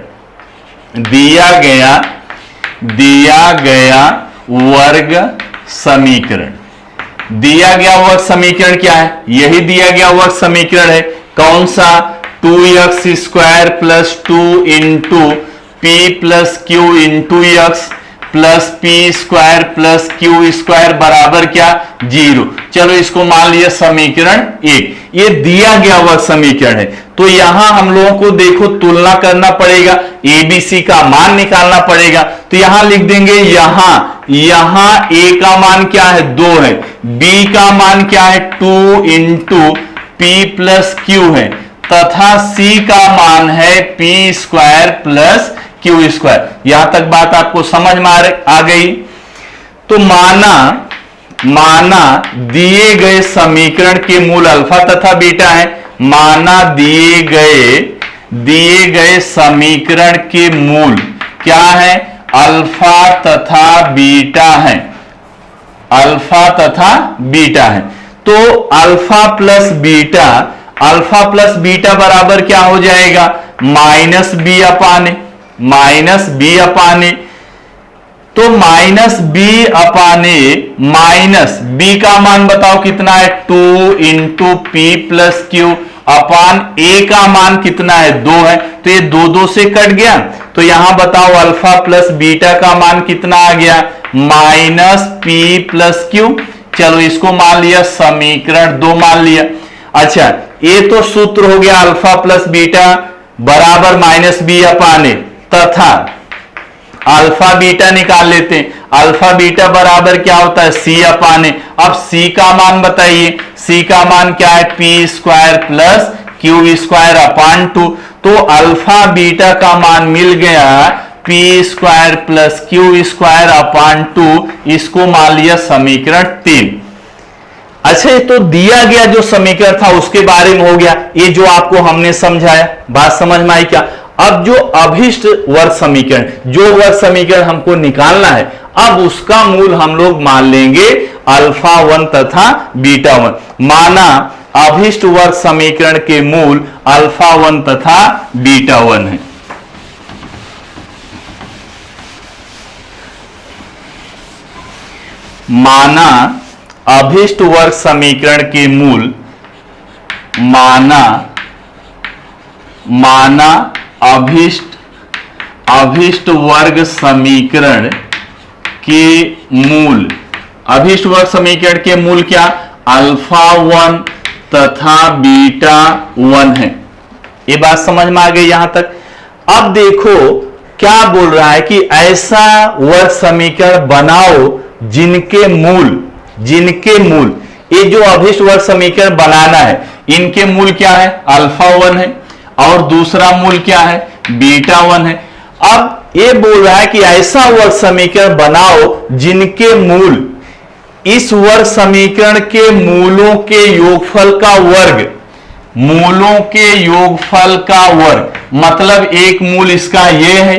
दिया गया वर्ग समीकरण, दिया गया वर्ग समीकरण क्या है? यही दिया गया वर्ग समीकरण है। कौन सा? 2x square plus 2 into P plus q into x plus P square plus Q square बराबर क्या? 0। चलो इसको मान लिया समीकरण 1। ये दिया गया वर्ग समीकरण है। तो यहां हम लोगों को देखो तुलना करना पड़ेगा, एबीसी का मान निकालना पड़ेगा। तो यहां लिख देंगे, यहां ए का मान क्या है? 2 है, बी का मान क्या है? 2 इंटू पी प्लस क्यू है, तथा सी का मान है P square plus Q square. यहां तक बात आपको समझ में आ गई? तो माना दिए गए समीकरण के मूल अल्फा तथा बीटा है, माना दिए गए समीकरण के मूल क्या है? अल्फा तथा बीटा है, अल्फा तथा बीटा है। तो अल्फा प्लस बीटा बराबर क्या हो जाएगा? माइनस बी अपान ए, माइनस बी अपान ए। तो माइनस बी अपान ए, माइनस बी का मान बताओ कितना है? 2 इंटू पी प्लस क्यू अपान ए का मान कितना है? 2 है। तो ये 2 से कट गया। तो यहां बताओ अल्फा प्लस बीटा का मान कितना आ गया? Minus P plus Q. चलो इसको मान लिया समीकरण 2 मान लिया। अच्छा, ये तो सूत्र हो गया अल्फा प्लस बीटा बराबर माइनस बी अपान ए, तथा अल्फा बीटा निकाल लेते हैं। अल्फा बीटा बराबर क्या होता है? सी अपान ए। अब सी का मान बताइए, सी का मान क्या है? P square plus Q square upon 2। तो अल्फा बीटा का मान मिल गया P square plus Q square upon 2। इसको मान लिया समीकरण 3। अच्छा, ये तो दिया गया जो समीकरण था उसके बारे में हो गया, ये जो आपको हमने समझाया। बात समझ में आई क्या? अब जो अभिष्ट वर्ग समीकरण, जो वर्ग समीकरण हमको निकालना है, अब उसका मूल हम लोग मान लेंगे अल्फा 1 तथा बीटा 1। माना अभिष्ट वर्ग समीकरण के मूल अल्फा 1 तथा बीटा 1 है। माना अभिष्ट वर्ग समीकरण के मूल, माना अभिष्ट वर्ग समीकरण के मूल, अभिष्ट वर्ग समीकरण के मूल क्या? अल्फा 1 तथा बीटा 1 है। ये बात समझ में आ गई यहां तक? अब देखो क्या बोल रहा है कि ऐसा वर्ग समीकरण बनाओ जिनके मूल, ये जो अभिष्ट वर्ग समीकरण बनाना है, इनके मूल क्या है? अल्फा 1 है और दूसरा मूल क्या है? बीटा 1 है। अब ये बोल रहा है कि ऐसा वर्ग समीकरण बनाओ जिनके मूल इस वर्ग समीकरण के मूलों के योगफल का वर्ग, मूलों के योगफल का वर्ग, मतलब एक मूल इसका ये है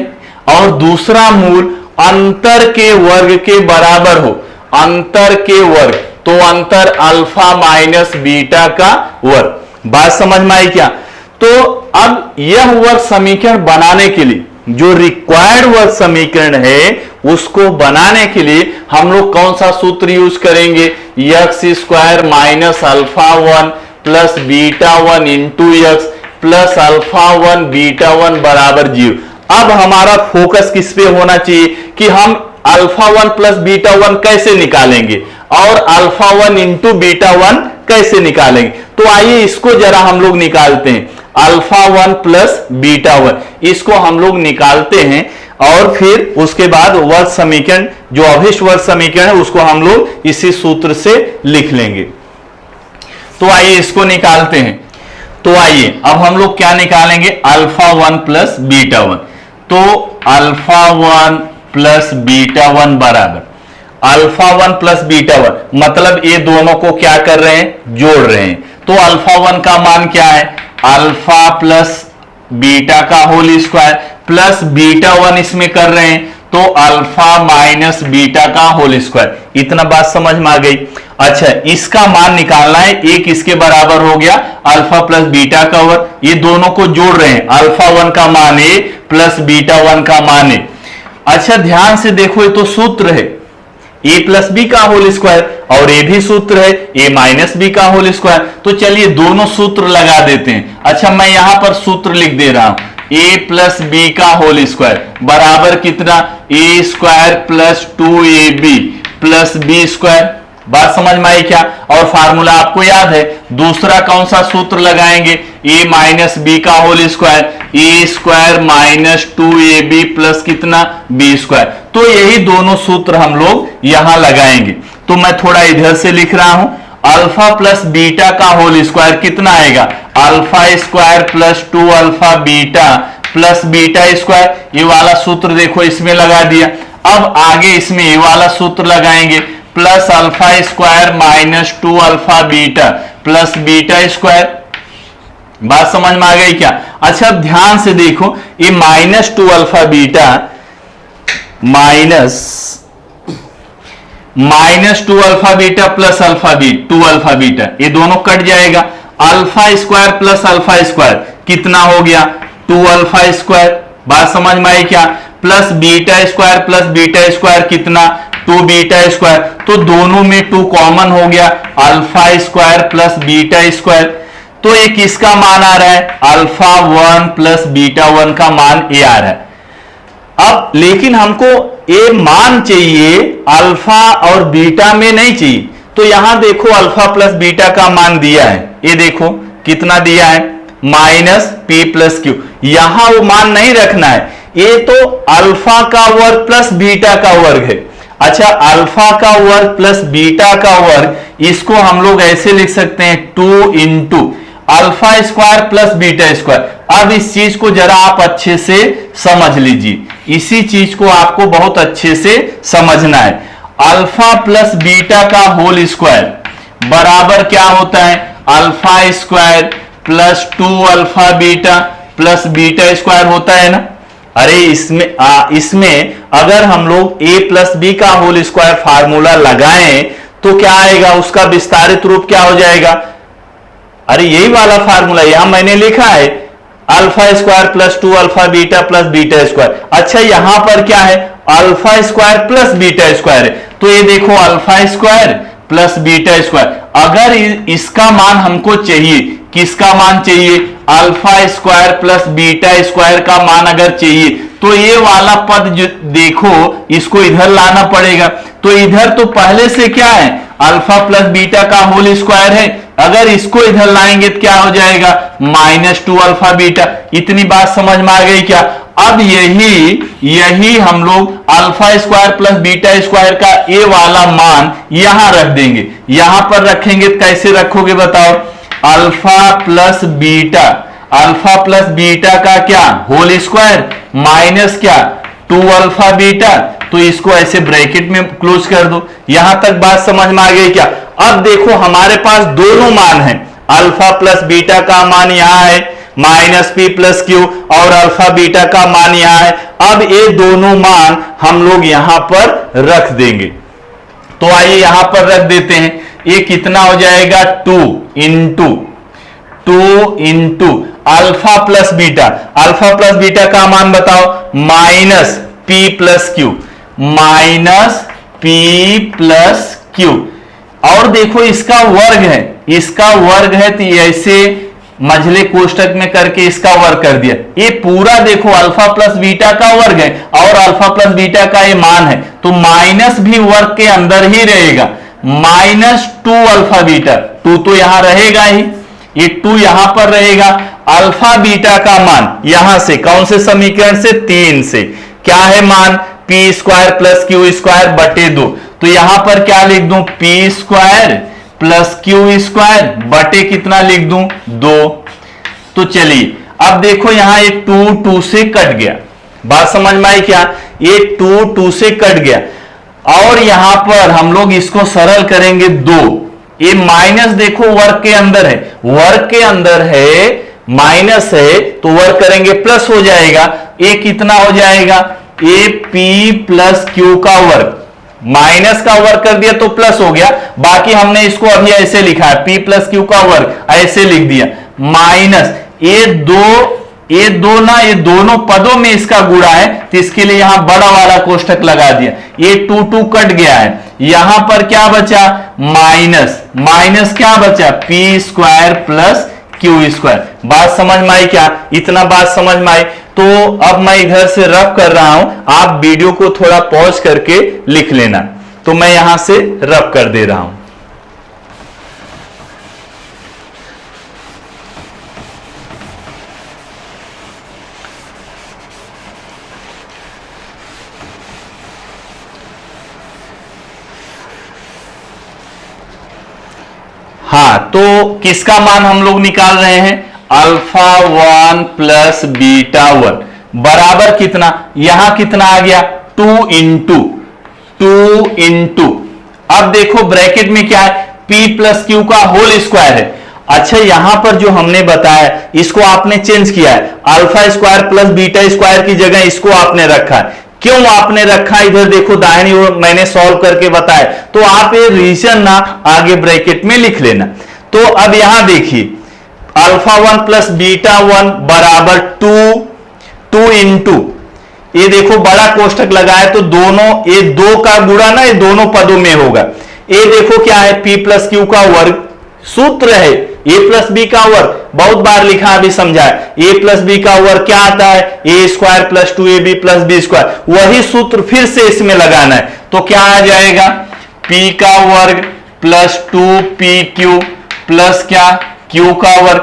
और दूसरा मूल अंतर के वर्ग के बराबर हो, अंतर के वर्ग। तो अंतर अल्फा माइनस बीटा का वर्ग। बात समझ में आई क्या? तो अब यह वर्ग समीकरण बनाने के लिए, जो रिक्वायर्ड वर्ग समीकरण है, उसको बनाने के लिए हम लोग कौन सा सूत्र यूज करेंगे? X square minus alpha 1 plus beta 1 into x plus alpha 1 beta 1 बराबर 0। अब हमारा फोकस किस पे होना चाहिए कि हम अल्फा 1 प्लस बीटा 1 कैसे निकालेंगे और अल्फा 1 इंटू बीटा 1 कैसे निकालेंगे। तो आइए इसको जरा हम लोग निकालते हैं। अल्फा 1 प्लस बीटा 1 इसको हम लोग निकालते हैं और फिर उसके बाद वर्ग समीकरण, जो अभिष्ट वर्ग समीकरण है, उसको हम लोग इसी सूत्र से लिख लेंगे। तो आइए इसको निकालते हैं। तो आइए अब हम लोग क्या निकालेंगे, अल्फा 1 प्लस बीटा 1। तो अल्फा 1 प्लस बीटा 1 बराबर अल्फा 1 प्लस बीटा 1, मतलब ये दोनों को क्या कर रहे हैं, जोड़ रहे हैं। तो अल्फा 1 का मान क्या है, अल्फा प्लस बीटा का होल स्क्वायर प्लस बीटा 1 इसमें कर रहे हैं, तो अल्फा माइनस बीटा का होल स्क्वायर। इतना बात समझ में आ गई। अच्छा, इसका मान निकालना है, एक इसके बराबर हो गया अल्फा प्लस बीटा का वर्ग, ये दोनों को जोड़ रहे हैं, अल्फा 1 का मान ए प्लस बीटा 1 का मान ए। अच्छा ध्यान से देखो, ये तो सूत्र है ए प्लस बी का होल स्क्वायर और ये भी सूत्र है ए माइनस बी का होल स्क्वायर। तो चलिए दोनों सूत्र लगा देते हैं। अच्छा मैं यहां पर सूत्र लिख दे रहा हूं, ए प्लस बी का होल स्क्वायर बराबर कितना, A square plus 2ab plus B square. बात समझ में आई क्या। और फार्मूला आपको याद है, दूसरा कौन सा सूत्र लगाएंगे, ए माइनस बी का whole square, A square minus 2ab plus कितना, बी स्क्वायर। तो यही दोनों सूत्र हम लोग यहां लगाएंगे। तो मैं थोड़ा इधर से लिख रहा हूं, अल्फा प्लस बीटा का होल स्क्वायर कितना आएगा, alpha square plus 2 alpha beta plus beta square. ये वाला सूत्र देखो इसमें लगा दिया। अब आगे इसमें ये वाला सूत्र लगाएंगे, plus alpha square minus 2 alpha beta plus beta square. बात समझ में आ गई क्या। अच्छा ध्यान से देखो, ये minus 2 alpha beta minus 2 alpha beta plus alpha beta 2 alpha beta, ये दोनों कट जाएगा। Alpha square plus alpha square कितना हो गया, 2 अल्फा स्क्वायर। बात समझ में आई क्या। Plus beta square plus beta square कितना, 2 बीटा स्क्वायर। तो दोनों में 2 कॉमन हो गया, alpha square plus beta square. तो ये किसका मान आ रहा है, अल्फा 1 प्लस बीटा 1 का मान ये आ रहा है। अब लेकिन हमको ये मान चाहिए अल्फा और बीटा में नहीं चाहिए। तो यहां देखो अल्फा प्लस बीटा का मान दिया है, ये देखो कितना दिया है, माइनस पी प्लस क्यू। यहां वो मान नहीं रखना है, ये तो अल्फा का वर्ग प्लस बीटा का वर्ग है। अच्छा अल्फा का वर्ग प्लस बीटा का वर्ग, इसको हम लोग ऐसे लिख सकते हैं 2 into alpha square plus beta square. अब इस चीज को जरा आप अच्छे से समझ लीजिए, इसी चीज को आपको बहुत अच्छे से समझना है। अल्फा प्लस बीटा का होल स्क्वायर बराबर क्या होता है, alpha square plus 2 alpha beta plus beta square होता है ना। अरे इसमें अगर हम लोग a प्लस बी का होल स्क्वायर फार्मूला लगाएं तो क्या आएगा, उसका विस्तारित रूप क्या हो जाएगा, अरे यही वाला फार्मूला यहां मैंने लिखा है, alpha square plus 2 alpha beta plus beta square. अच्छा यहां पर क्या है, alpha square plus beta square है। तो ये देखो alpha square plus beta square. अगर इसका मान हमको चाहिए, किसका मान चाहिए, alpha square plus beta square का मान अगर चाहिए, तो ये वाला पद जो देखो इसको इधर लाना पड़ेगा। तो इधर तो पहले से क्या है, अल्फा प्लस बीटा का होल स्क्वायर है। अगर इसको इधर लाएंगे तो क्या हो जाएगा, माइनस 2 अल्फा बीटा। इतनी बात समझ में आ गई क्या। अब यही हम लोग alpha square plus beta square का ये वाला मान यहां रख देंगे। यहां पर रखेंगे तो कैसे रखोगे बताओ, अल्फा प्लस बीटा का क्या होल स्क्वायर माइनस क्या 2 अल्फा बीटा। तो इसको ऐसे ब्रैकेट में क्लोज कर दो। यहां तक बात समझ में आ गई क्या। अब देखो हमारे पास दोनों मान हैं, अल्फा प्लस बीटा का मान यहां है माइनस पी प्लस क्यू और अल्फा बीटा का मान यहां है। अब ये दोनों मान हम लोग यहां पर रख देंगे। तो आइए यहां पर रख देते हैं, ये कितना हो जाएगा 2 into alpha plus beta. Alpha plus beta का मान बताओ, माइनस पी प्लस क्यू। और देखो इसका वर्ग है, तो ऐसे मझले कोष्टक में करके इसका वर्ग कर दिया। ये पूरा देखो अल्फा प्लस बीटा का वर्ग है और अल्फा प्लस बीटा का ये मान है, तो माइनस भी वर्ग के अंदर ही रहेगा। -2 अल्फा बीटा, 2 तो यहां रहेगा ही, ये 2 यहां पर रहेगा। अल्फा बीटा का मान यहां से कौन से समीकरण से, 3 से, क्या है मान, P square plus Q square बटे 2। तो यहां पर क्या लिख दूं, P square plus Q square बटे कितना लिख दूं, 2। तो चलिए अब देखो यहां ये 2 से कट गया, बात समझ में आई क्या, ये 2 से कट गया और यहां पर हम लोग इसको सरल करेंगे 2। ये माइनस देखो वर्ग के अंदर है, वर्ग के अंदर है, माइनस है तो वर्ग करेंगे प्लस हो जाएगा। ये कितना हो जाएगा, ए पी प्लस क्यू का वर्ग, माइनस का वर्ग कर दिया तो प्लस हो गया, बाकी हमने इसको अभी ऐसे लिखा है पी प्लस क्यू का वर्ग, ऐसे लिख दिया, माइनस ये दो ना, ये दोनों पदों में इसका गुणा है तो इसके लिए यहां बड़ा वाला कोष्टक लगा दिया। ये 2 कट गया है, यहां पर क्या बचा, माइनस क्या बचा, P square plus Q square. बात समझ में आई क्या, इतना बात समझ में आई। तो अब मैं इधर से रफ कर रहा हूं, आप वीडियो को थोड़ा पॉज करके लिख लेना। तो मैं यहां से रफ कर दे रहा हूं। हाँ, तो किसका मान हम लोग निकाल रहे हैं, अल्फा 1 प्लस बीटा 1 बराबर कितना, यहां कितना आ गया, 2 इंटू, अब देखो ब्रैकेट में क्या है, p प्लस क्यू का होल स्क्वायर है। अच्छा, यहां पर जो हमने बताया इसको आपने चेंज किया है, alpha square plus beta square की जगह इसको आपने रखा है। क्यों आपने रखा, इधर देखो दाहिनी ओर मैंने सॉल्व करके बताया, तो आप ये रीजन ना आगे ब्रैकेट में लिख लेना। तो अब यहां देखिए अल्फा 1 प्लस बीटा 1 बराबर 2 इंटू, ये देखो बड़ा कोष्टक लगाया तो दोनों, ये 2 का गुणा ना ये दोनों पदों में होगा। ये देखो क्या है, p प्लस क्यू का वर्ग, सूत्र है a प्लस बी का वर्ग, बहुत बार लिखा अभी समझाया, a प्लस बी का वर्ग क्या आता है, A square plus 2ab plus B square, वही सूत्र फिर से इसमें लगाना है। तो क्या आ जाएगा, p का वर्ग प्लस 2pq प्लस क्या, q का वर्ग।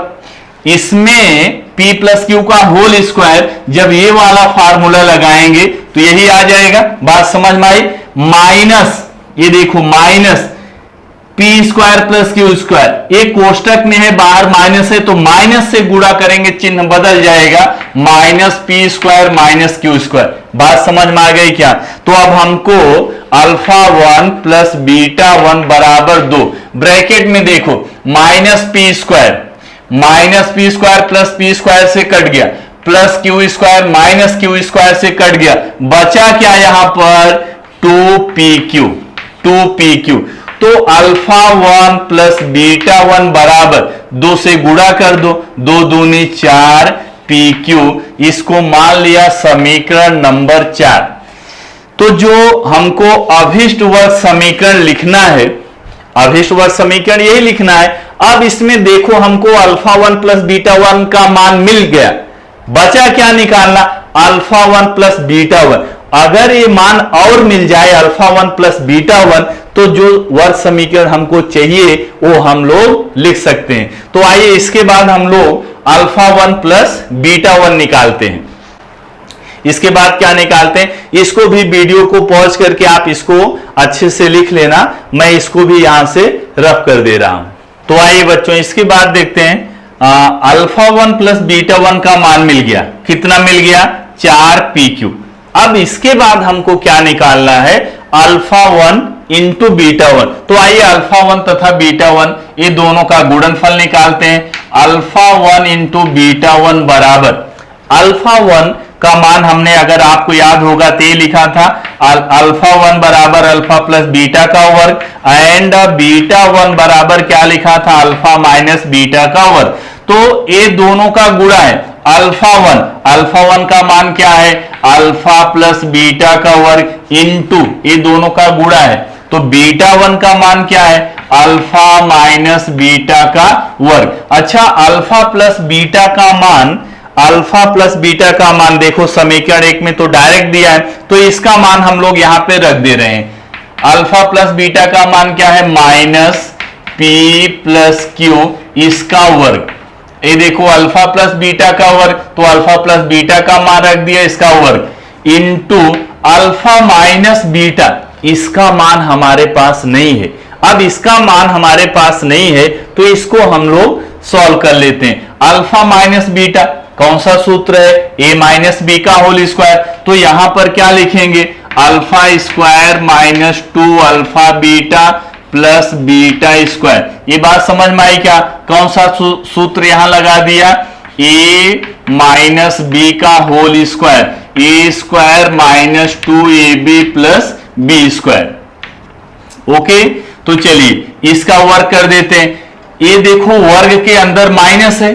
इसमें p प्लस क्यू का होल स्क्वायर, जब ये वाला फार्मूला लगाएंगे तो यही आ जाएगा, बात समझ में आई। माइनस, ये देखो minus P square plus Q square, ये कोष्टक में है, बाहर माइनस है तो माइनस से गुणा करेंगे, चिन्ह बदल जाएगा, minus P square minus Q square. बात समझ में आ गई क्या। तो अब हमको अल्फा 1 प्लस बीटा 1 बराबर 2, ब्रैकेट में देखो minus P square plus P square से कट गया, plus Q square minus Q square से कट गया, बचा क्या यहां पर, 2pq। तो अल्फा 1 प्लस बीटा 1 बराबर 2 से गुणा कर दो, 2 दूनी 4 pq, इसको मान लिया समीकरण नंबर 4। तो जो हमको अभिष्ट वर्ग समीकरण लिखना है, अभिष्ट वर्ग समीकरण यही लिखना है। अब इसमें देखो हमको अल्फा 1 प्लस बीटा 1 का मान मिल गया, बचा क्या निकालना, अल्फा 1 प्लस बीटा 1। अगर ये मान और मिल जाए अल्फा 1 प्लस बीटा 1, तो जो वर्ग समीकरण हमको चाहिए वो हम लोग लिख सकते हैं। तो आइए इसके बाद हम लोग अल्फा 1 प्लस बीटा 1 निकालते हैं। इसके बाद क्या निकालते हैं, इसको भी वीडियो को पॉज करके आप इसको अच्छे से लिख लेना, मैं इसको भी यहां से रफ कर दे रहा हूं। तो आइए बच्चों इसके बाद देखते हैं, अल्फा 1 प्लस बीटा 1 का मान मिल गया, कितना मिल गया, 4pq। अब इसके बाद हमको क्या निकालना है, अल्फा 1 इंटू बीटा 1। तो आइए अल्फा 1 तथा बीटा 1 ये दोनों का गुणनफल निकालते हैं। अल्फा 1 इंटू बीटा 1 बराबर, अल्फा 1 का मान हमने अगर आपको याद होगा तो ये लिखा था, अल्फा 1 बराबर अल्फा प्लस बीटा का वर्ग, एंड बीटा 1 बराबर क्या लिखा था, अल्फा माइनस बीटा का वर्ग। तो ये दोनों का गुणा है, अल्फा 1 का मान क्या है, अल्फा प्लस बीटा का वर्ग इंटू ये दोनों का गुणा है, तो तो बीटा 1 का मान क्या है, अल्फा माइनस बीटा का वर्ग। अच्छा, अल्फा प्लस बीटा का मान, अल्फा प्लस बीटा का मान देखो समीकरण 1 में तो डायरेक्ट दिया है, तो इसका मान हम लोग यहां पे रख दे रहे हैं। अल्फा प्लस बीटा का मान क्या है, माइनस पी प्लस क्यू इसका वर्ग। ये देखो अल्फा प्लस बीटा का वर्ग, तो अल्फा प्लस बीटा का मान रख दिया इसका वर्ग, इंटू अल्फा माइनस बीटा, इसका मान हमारे पास नहीं है। अब इसका मान हमारे पास नहीं है तो इसको हम लोग सॉल्व कर लेते हैं। अल्फा माइनस बीटा कौन सा सूत्र है, ए माइनस बी का होल स्क्वायर। तो यहां पर क्या लिखेंगे, alpha square minus 2 alpha beta plus beta square. ये बात समझ में आई क्या, कौन सा सूत्र यहां लगा दिया, ए माइनस बी का whole square, A square minus 2ab plus B square. Okay, तो चलिए इसका वर्ग कर देते हैं। ये देखो वर्ग के अंदर माइनस है,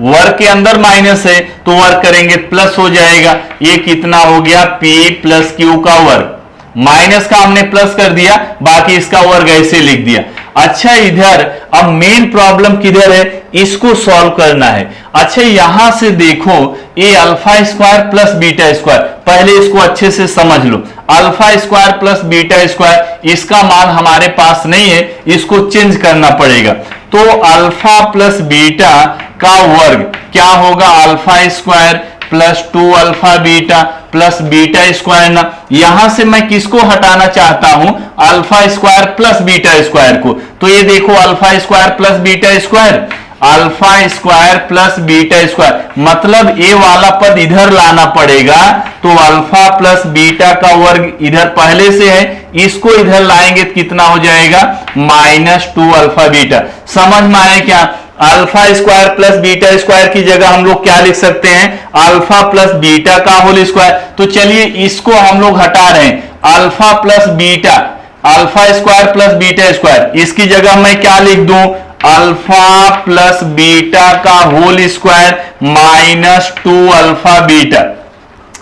वर्ग के अंदर माइनस है तो वर्ग करेंगे प्लस हो जाएगा। ये कितना हो गया, p प्लस क्यू का वर्ग, माइनस का हमने प्लस कर दिया, बाकी इसका वर्ग ऐसे लिख दिया। अच्छा, इधर अब मेन प्रॉब्लम किधर है, इसको सॉल्व करना है। अच्छा, यहां से देखो ये alpha square plus beta square, पहले इसको अच्छे से समझ लो। Alpha square plus beta square, इसका मान हमारे पास नहीं है, इसको चेंज करना पड़ेगा। तो अल्फा प्लस बीटा का वर्ग क्या होगा, alpha square plus 2 alpha beta plus beta square ना। यहां से मैं किसको हटाना चाहता हूं, alpha square plus beta square को। तो ये देखो alpha square plus beta square, alpha square plus beta square, मतलब ए वाला पद इधर लाना पड़ेगा। तो अल्फा प्लस बीटा का वर्ग इधर पहले से है, इसको इधर लाएंगे तो कितना हो जाएगा, माइनस 2 अल्फा बीटा। समझ में आया क्या, alpha square plus beta square की जगह हम लोग क्या लिख सकते हैं, अल्फा प्लस बीटा का होल स्क्वायर। तो चलिए इसको हम लोग हटा रहे हैं, alpha plus beta, alpha square plus beta square, इसकी जगह मैं क्या लिख दूं, अल्फा प्लस बीटा का whole square minus 2 alpha beta.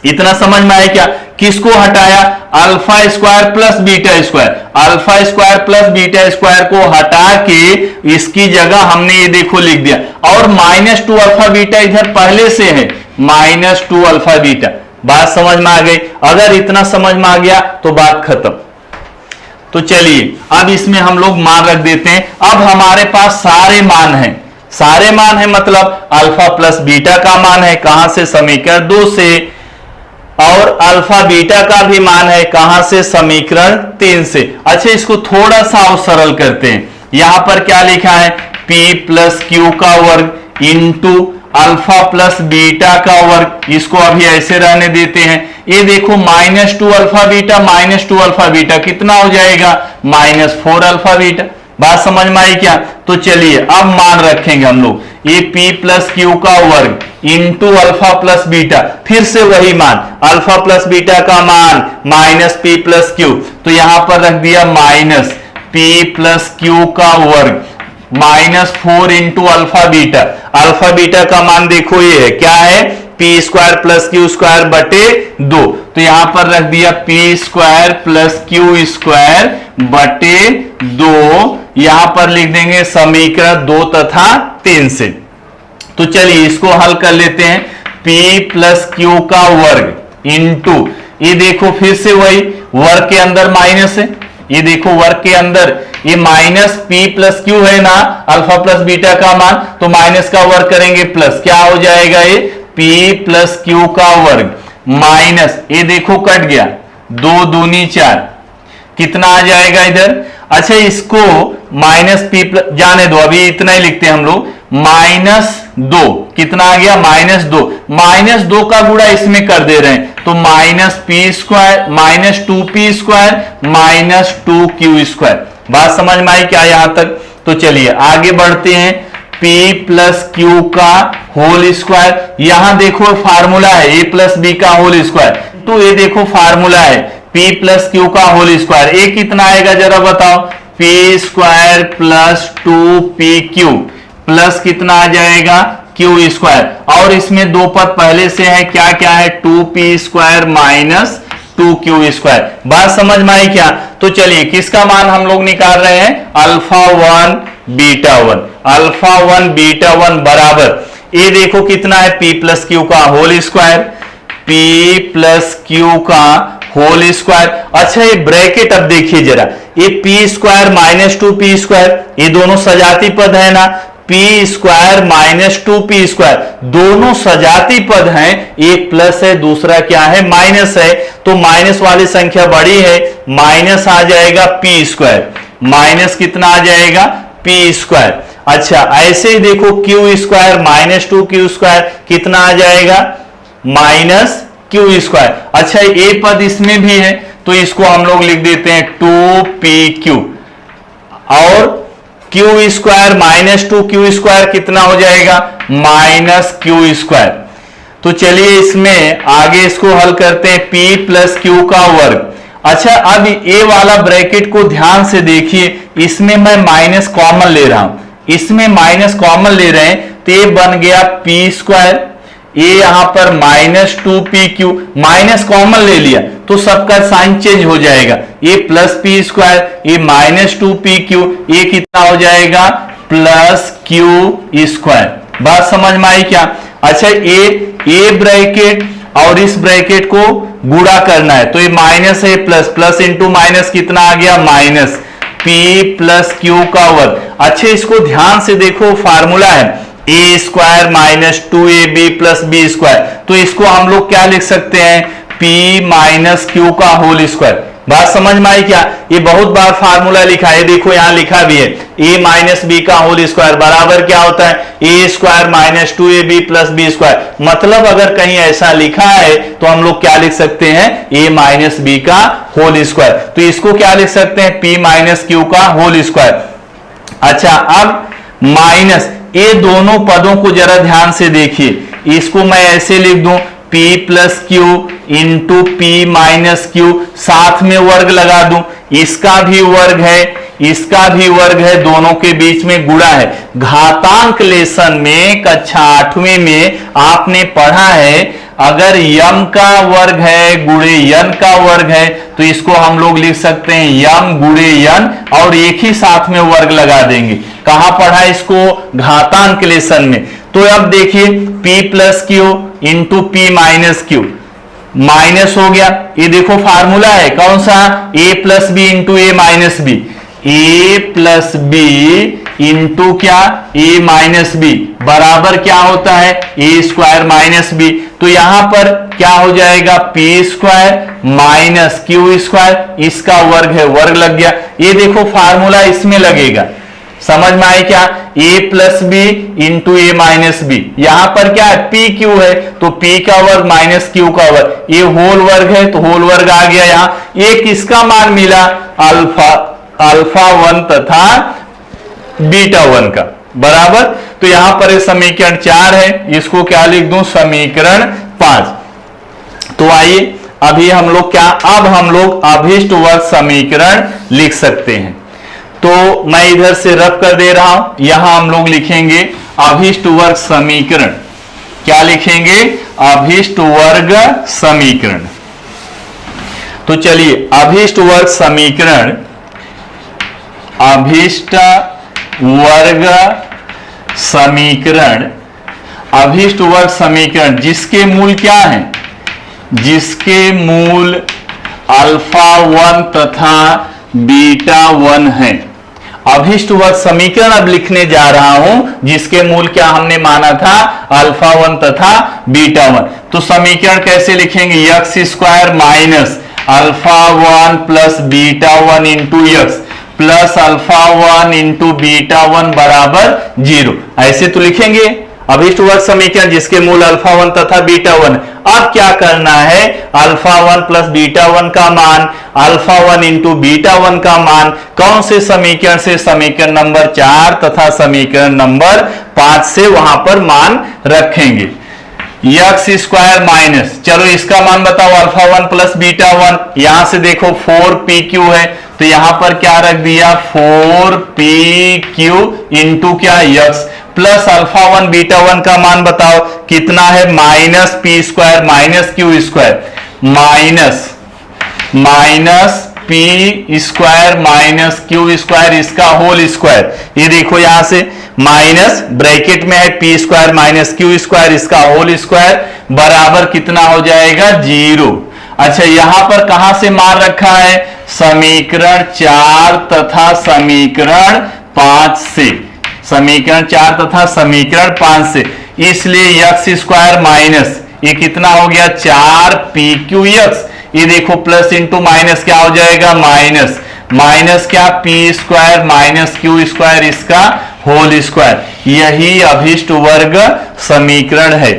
इतना समझ में आया क्या, किसको हटाया, alpha square plus beta square, alpha square plus beta square को हटा के इसकी जगह हमने ये देखो लिख दिया, और माइनस 2 अल्फा बीटा इधर पहले से है, माइनस 2 अल्फा बीटा। बात समझ में आ गई, अगर इतना समझ में आ गया तो बात खत्म। तो चलिए अब इसमें हम लोग मान रख देते हैं। अब हमारे पास सारे मान हैं, सारे मान है मतलब अल्फा प्लस बीटा का मान है, कहां से, समीकरण 2 से, और अल्फा बीटा का भी मान है, कहां से, समीकरण 3 से। अच्छा, इसको थोड़ा सा और सरल करते हैं। यहां पर क्या लिखा है, p प्लस क्यू का वर्ग इंटू अल्फा प्लस बीटा का वर्ग, इसको अभी ऐसे रहने देते हैं। ये देखो minus 2 alpha beta, minus 2 alpha beta कितना हो जाएगा, माइनस 4 अल्फा बीटा। बात समझ में आई क्या, तो चलिए अब मान रखेंगे हम लोग, ये p प्लस क्यू का वर्ग इंटू अल्फा प्लस बीटा, फिर से वही मान, अल्फा प्लस बीटा का मान माइनस p प्लस क्यू, तो यहां पर रख दिया माइनस p प्लस क्यू का वर्ग minus 4 into alpha beta. Alpha beta का मान देखो ये है, क्या है, p square plus Q square बटे 2, तो यहां पर रख दिया p square plus Q square बटे 2, यहां पर लिख देंगे समीकरण 2 तथा 3 से। तो चलिए इसको हल कर लेते हैं, p प्लस क्यू का वर्ग इंटू, ये देखो फिर से वही, वर्ग के अंदर माइनस है, ये देखो वर्ग के अंदर ये माइनस p प्लस क्यू है ना, अल्फा प्लस बीटा का मान, तो माइनस का वर्ग करेंगे प्लस, क्या हो जाएगा, ये p प्लस क्यू का वर्ग माइनस, ये देखो कट गया, 2 दूनी 4, कितना आ जाएगा इधर। अच्छा, इसको माइनस p प्लस, जाने दो अभी इतना ही लिखते हैं हम लोग, माइनस 2 कितना आ गया, माइनस 2, माइनस 2 का गुणा इसमें कर दे रहे हैं, तो minus p square minus 2p square minus 2q square. बात समझ में आई क्या यहां तक। तो चलिए आगे बढ़ते हैं, p प्लस क्यू का होल स्क्वायर, यहां देखो फार्मूला है a प्लस बी का होल स्क्वायर, तो ये देखो फार्मूला है p प्लस क्यू का होल स्क्वायर, ये कितना आएगा जरा बताओ, p square plus 2pq plus कितना आ जाएगा, क्यू स्क्वायर, और इसमें 2 पद पहले से है, क्या क्या है, 2p square minus 2q square. बात समझ में आई क्या। तो चलिए किसका मान हम लोग निकाल रहे हैं, अल्फा 1 बीटा 1, अल्फा 1 बीटा 1 बराबर ये देखो कितना है, p प्लस क्यू का whole square, p plus q का होल स्क्वायर। अच्छा ये ब्रैकेट अब देखिए जरा, ये p square minus 2p square, ये दोनों सजाती पद है ना, p square minus 2p square दोनों सजाती पद हैं, एक प्लस है दूसरा क्या है माइनस है, तो माइनस वाली संख्या बड़ी है, माइनस आ जाएगा p स्क्वायर, माइनस कितना आ जाएगा p स्क्वायर। अच्छा ऐसे ही देखो q square minus 2q square कितना आ जाएगा, माइनस q स्क्वायर। अच्छा ये पद इसमें भी है तो इसको हम लोग लिख देते हैं 2pq, और q square minus 2q square कितना हो जाएगा, माइनस q स्क्वायर। तो चलिए इसमें आगे इसको हल करते हैं, p प्लस क्यू का वर्ग। अच्छा अब ये वाला ब्रैकेट को ध्यान से देखिए, इसमें मैं माइनस कॉमन ले रहा हूं, इसमें माइनस कॉमन ले रहे हैं तो ये बन गया p स्क्वायर, ये यहां पर माइनस 2pq, माइनस कॉमन ले लिया तो सबका साइन चेंज हो जाएगा, ये प्लस p स्क्वायर, ये माइनस 2pq, ये कितना हो जाएगा प्लस q स्क्वायर। बात समझ में आई क्या। अच्छा ये ब्रैकेट और इस ब्रैकेट को गुणा करना है तो ये माइनस है, प्लस प्लस इंटू माइनस कितना आ गया, माइनस p प्लस क्यू का वर्ग। अच्छे इसको ध्यान से देखो, फार्मूला है a square minus 2ab plus B square, तो इसको हम लोग क्या लिख सकते हैं, p माइनस क्यू का होल स्क्वायर। बात समझ में आई क्या। ये बहुत बार फार्मूला लिखा है, देखो यहां लिखा भी है a माइनस बी का होल स्क्वायर बराबर क्या होता है, a square minus 2ab plus B square. मतलब अगर कहीं ऐसा लिखा है तो हम लोग क्या लिख सकते हैं, a माइनस बी का होल स्क्वायर, तो इसको क्या लिख सकते हैं, p माइनस क्यू का होल स्क्वायर। अच्छा अब माइनस, ये दोनों पदों को जरा ध्यान से देखिए, इसको मैं ऐसे लिख दूं p plus q into p minus Q, साथ में वर्ग लगा दूं, इसका भी वर्ग है इसका भी वर्ग है, दोनों के बीच में गुणा है। घातांक लेसन में कक्षा 8वीं में आपने पढ़ा है, अगर यम का वर्ग है गुणे यन का वर्ग है तो इसको हम लोग लिख सकते हैं यम गुणे यन, और एक ही साथ में वर्ग लगा देंगे। कहां पढ़ा इसको, घातांक लेसन में। तो अब देखिए p plus q into p minus q, minus हो गया, ये देखो फार्मूला है कौन सा, a plus b into a minus b, a plus b into क्या, a माइनस बी बराबर क्या होता है, a स्क्वायर माइनस बी। तो यहां पर क्या हो जाएगा, p square minus Q square, इसका वर्ग है, वर्ग लग गया। ये देखो फार्मूला इसमें लगेगा, समझ में आए क्या, a plus b into a minus b, यहां पर क्या है p क्यू है तो p का वर्ग माइनस क्यू का वर्ग, ये होल वर्ग है तो होल वर्ग आ गया। यहां एक इसका मान मिला अल्फा 1 तथा बीटा 1 का बराबर। तो यहां पर ये समीकरण 4 है, इसको क्या लिख दूं, समीकरण 5। तो आइए अभी हम लोग क्या, अब हम लोग अभीष्ट वर्ग समीकरण लिख सकते हैं। तो मैं इधर से रब कर दे रहा हूं, यहां हम लोग लिखेंगे अभीष्ट वर्ग समीकरण। क्या लिखेंगे, अभीष्ट वर्ग समीकरण। तो चलिए अभीष्ट वर्ग समीकरण, अभीष्ट वर्ग समीकरण, अभीष्ट वर्ग समीकरण जिसके मूल क्या है, जिसके मूल अल्फा 1 तथा बीटा 1 है। अभीष्ट वर्ग समीकरण अब लिखने जा रहा हूं जिसके मूल क्या हमने माना था, अल्फा 1 तथा बीटा 1। तो समीकरण कैसे लिखेंगे, x square minus alpha 1 plus beta 1 into x plus alpha 1 into beta 1 बराबर 0, ऐसे तो लिखेंगे अभीष्ट वर्ग समीकरण जिसके मूल अल्फा 1 तथा बीटा 1। अब क्या करना है, अल्फा 1 प्लस बीटा 1 का मान, अल्फा 1 इंटू बीटा 1 का मान कौन से समीकरण से, समीकरण नंबर 4 तथा समीकरण नंबर 5 से वहां पर मान रखेंगे। यक्स स्क्वायर माइनस, चलो इसका मान बताओ, अल्फा 1 प्लस बीटा 1, यहां से देखो 4pq है तो यहां पर क्या रख दिया, 4pq इंटू क्या यक्स, प्लस अल्फा 1 बीटा 1 का मान बताओ कितना है, minus p square minus Q square, minus P square minus Q square इसका होल स्क्वायर। ये देखो यहां से माइनस ब्रैकेट में है P square minus Q square इसका होल स्क्वायर बराबर कितना हो जाएगा 0। अच्छा यहां पर कहां से मार रखा है समीकरण 4 तथा समीकरण 5 से, समीकरण 4 तथा समीकरण 5 से, इसलिए एक्स स्क्वायर माइनस ये कितना हो गया 4 पी क्यू एक्स, ये देखो प्लस इंटू माइनस क्या हो जाएगा माइनस, माइनस क्या P square minus Q square इसका होल स्क्वायर, यही अभिष्ट वर्ग समीकरण है।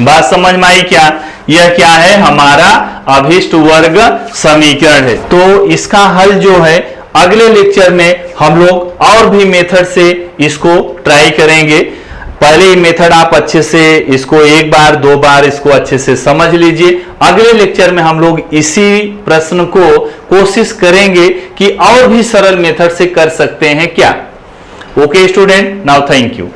बात समझ में आई क्या? यह क्या है हमारा अभिष्ट वर्ग समीकरण है। तो इसका हल जो है अगले लेक्चर में हम लोग और भी मेथड से इसको ट्राई करेंगे। पहले ही मेथड आप अच्छे से इसको एक बार दो बार इसको अच्छे से समझ लीजिए। अगले लेक्चर में हम लोग इसी प्रश्न को कोशिश करेंगे कि और भी सरल मेथड से कर सकते हैं क्या। Okay student, now thank you.